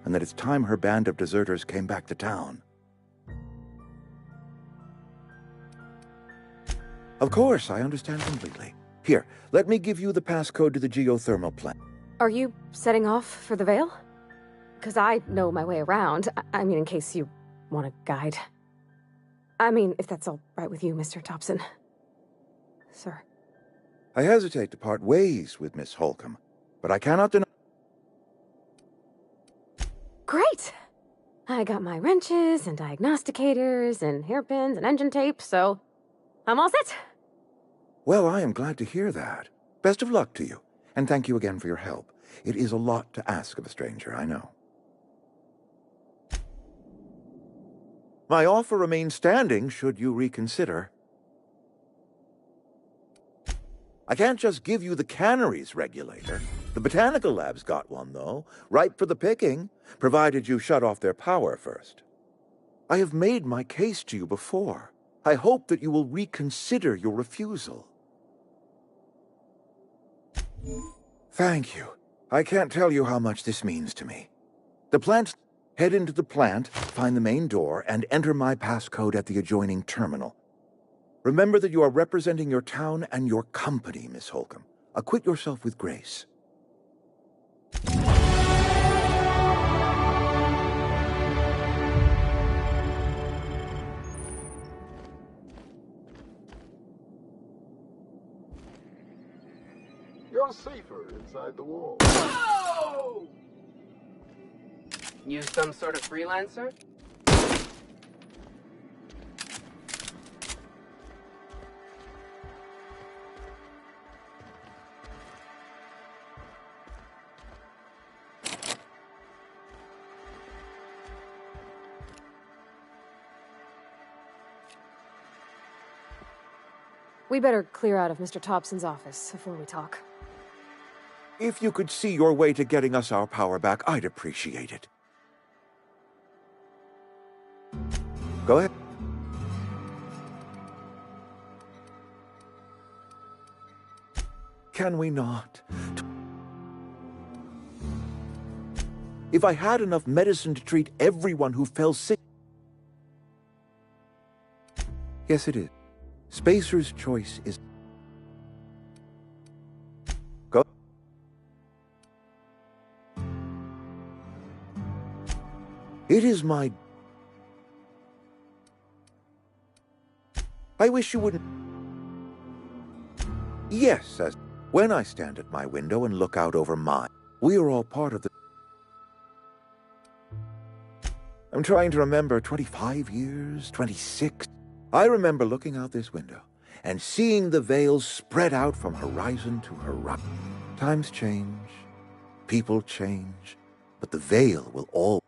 and that it's time her band of deserters came back to town. Of course, I understand completely. Here, let me give you the passcode to the geothermal plant. Are you setting off for the Vale? Because I know my way around. I mean, in case you want a guide. I mean, if that's all right with you, Mr. Thompson. Sir. I hesitate to part ways with Miss Holcomb, but I cannot deny... Great! I got my wrenches and diagnosticators and hairpins and engine tape, so I'm all set. Well, I am glad to hear that. Best of luck to you, and thank you again for your help. It is a lot to ask of a stranger, I know. My offer remains standing should you reconsider. I can't just give you the cannery's regulator. The Botanical Lab's got one, though, ripe for the picking, provided you shut off their power first. I have made my case to you before. I hope that you will reconsider your refusal. Thank you. I can't tell you how much this means to me. The plants head into the plant, find the main door, and enter my passcode at the adjoining terminal. Remember that you are representing your town and your company, Miss Holcomb. Acquit yourself with grace. You're safer inside the wall. Oh! You some sort of freelancer? We better clear out of Mr. Thompson's office before we talk. If you could see your way to getting us our power back, I'd appreciate it. Go ahead. Can we not? If I had enough medicine to treat everyone who fell sick... Yes, it is. Spacer's choice is... Go. It is my... I wish you wouldn't... Yes, as when I stand at my window and look out over mine, we are all part of the... I'm trying to remember 25 years, 26... I remember looking out this window and seeing the veils spread out from horizon to horizon. Times change, people change, but the veil will all...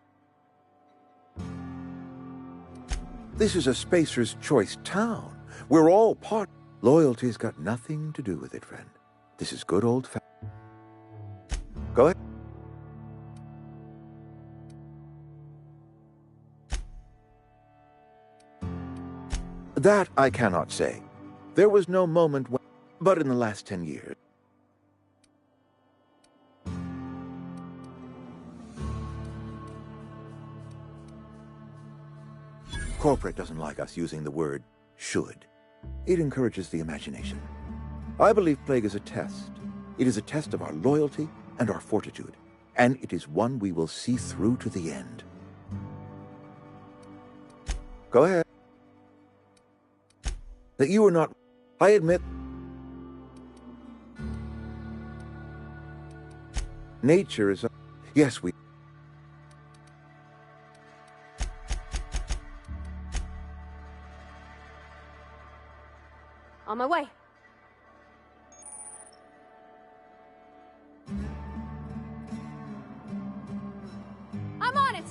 This is a Spacer's Choice town. We're all part... Loyalty's got nothing to do with it, friend. This is good old fa... Go ahead. That I cannot say. There was no moment when... But in the last 10 years... Corporate doesn't like us using the word should. It encourages the imagination. I believe Plague is a test. It is a test of our loyalty and our fortitude. And it is one we will see through to the end. Go ahead. That you are not... I admit... Nature is... Yes, we... On my way. I'm on it!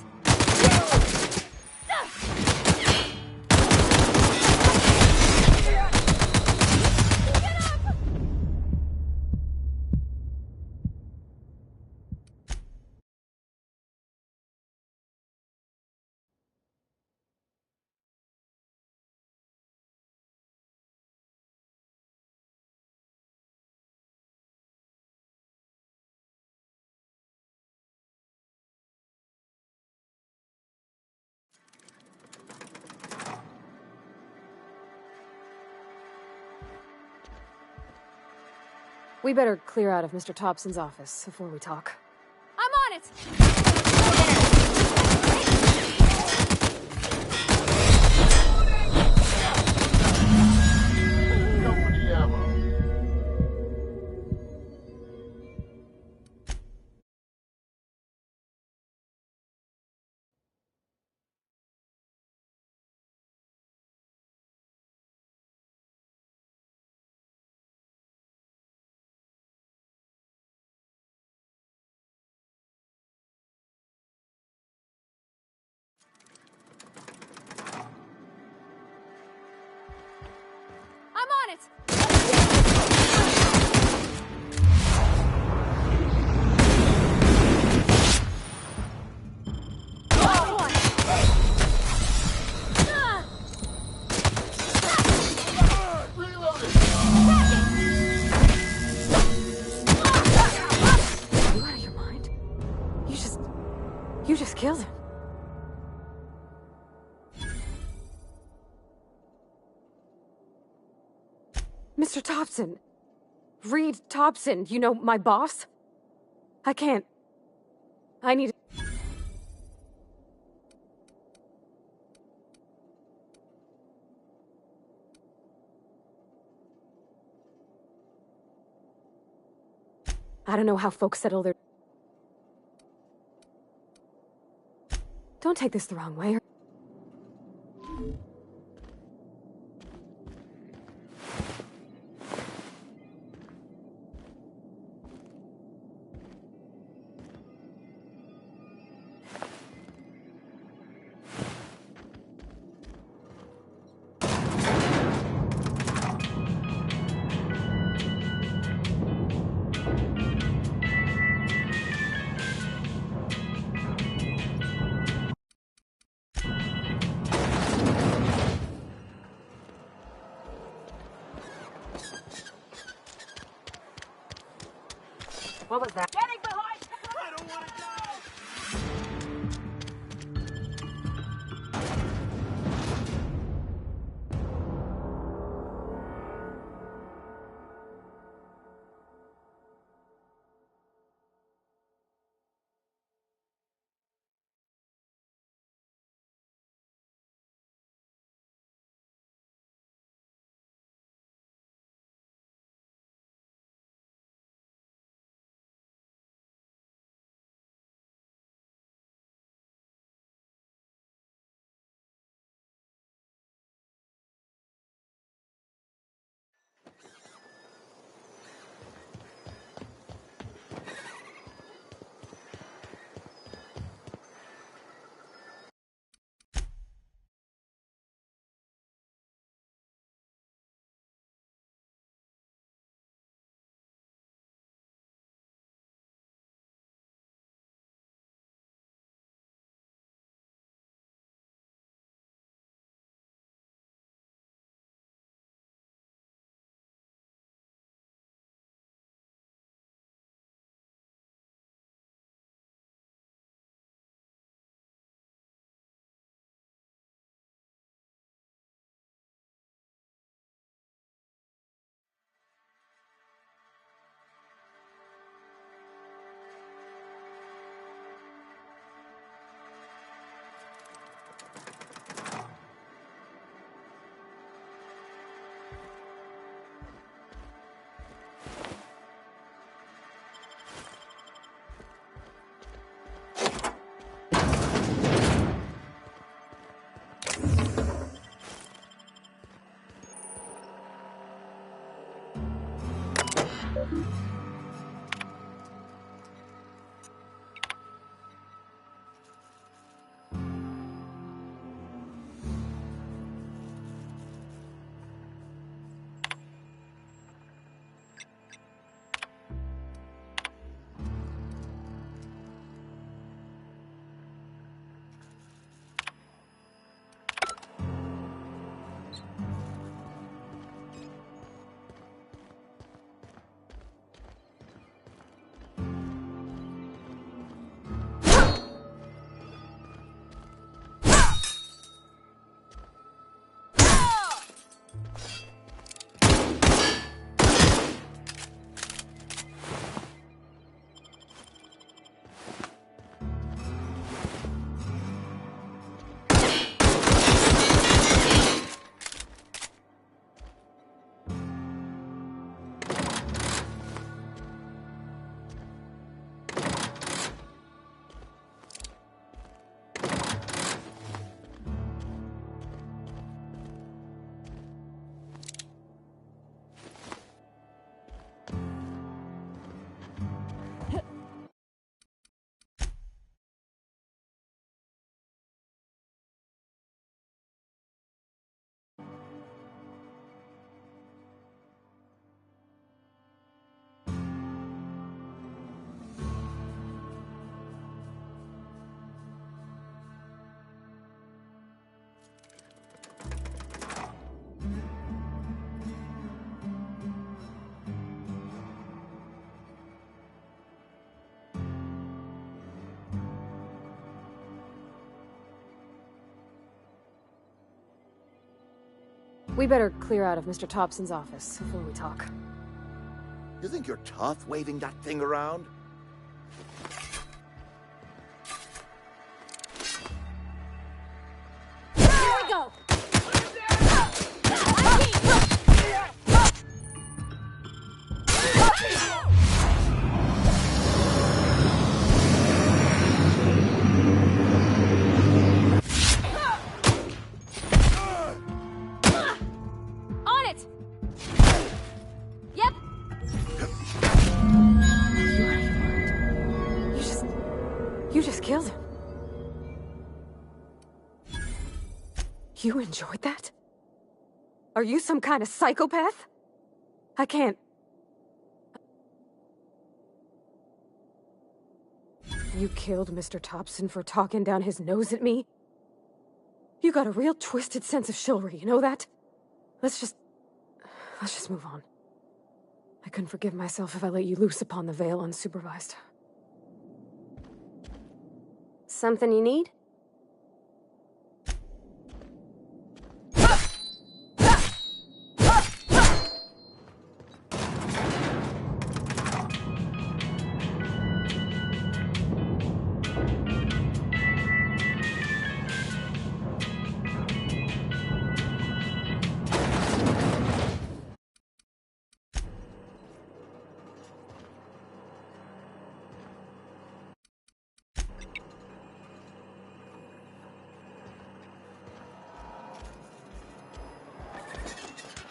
We better clear out of Mr. Thompson's office before we talk. I'm on it! I'm on it! Mr. Thompson. Reed Thompson, you know, my boss? I can't. I need... I don't know how folks settle their... Don't take this the wrong way. What was that? Getting behind! I don't want to die! We better clear out of Mr. Thompson's office before we talk. You think you're tough waving that thing around? Here we go! On it! Yep! You just killed him. You enjoyed that? Are you some kind of psychopath? I can't... You killed Mr. Thompson for talking down his nose at me? You got a real twisted sense of chivalry, you know that? Let's just move on. I couldn't forgive myself if I let you loose upon the Vale unsupervised. Something you need?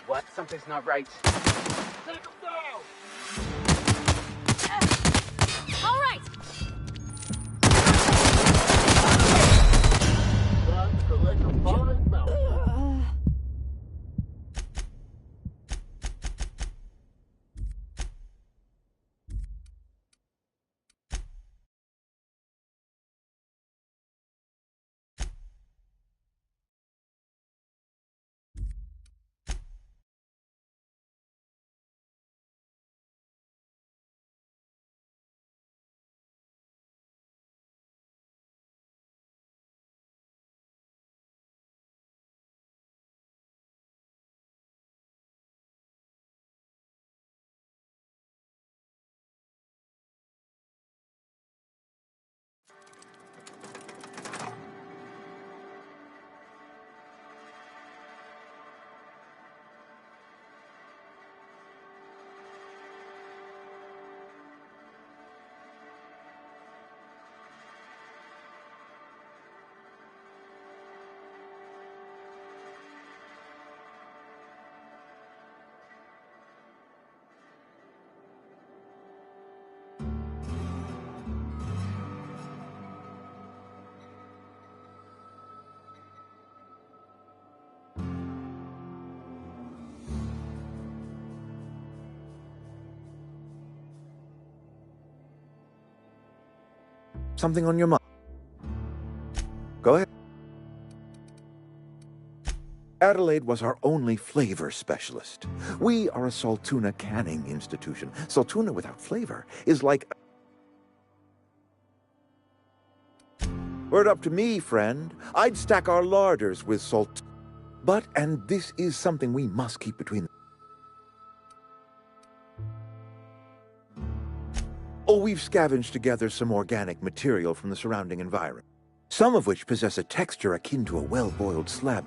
What? Something's not right. Take him down! All right! Time to collect a fine bounty. Something on your mind? Go ahead. Adelaide was our only flavor specialist. We are a Saltuna canning institution. Saltuna without flavor is like... Were it up to me, friend, I'd stack our larders with salt. But, and this is something we must keep between... Oh, we've scavenged together some organic material from the surrounding environment, some of which possess a texture akin to a well-boiled slab.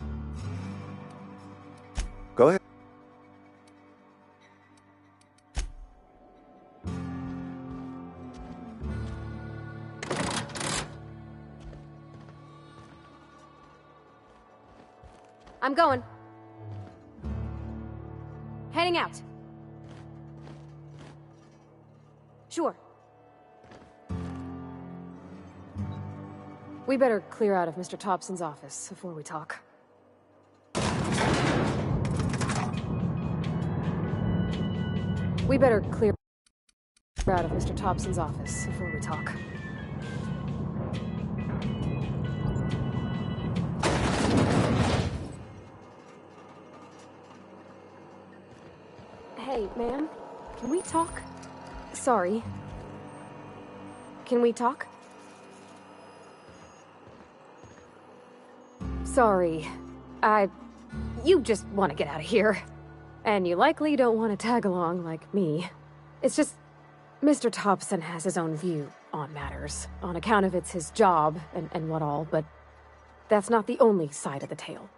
Go ahead. I'm going. Heading out. Sure. We better clear out of Mr. Thompson's office before we talk. We better clear out of Mr. Thompson's office before we talk. Hey, ma'am, can we talk? Sorry. Can we talk? Sorry. you just want to get out of here. And you likely don't want to tag along like me. It's just, Mr. Thompson has his own view on matters, on account of it's his job and what all, but that's not the only side of the tale.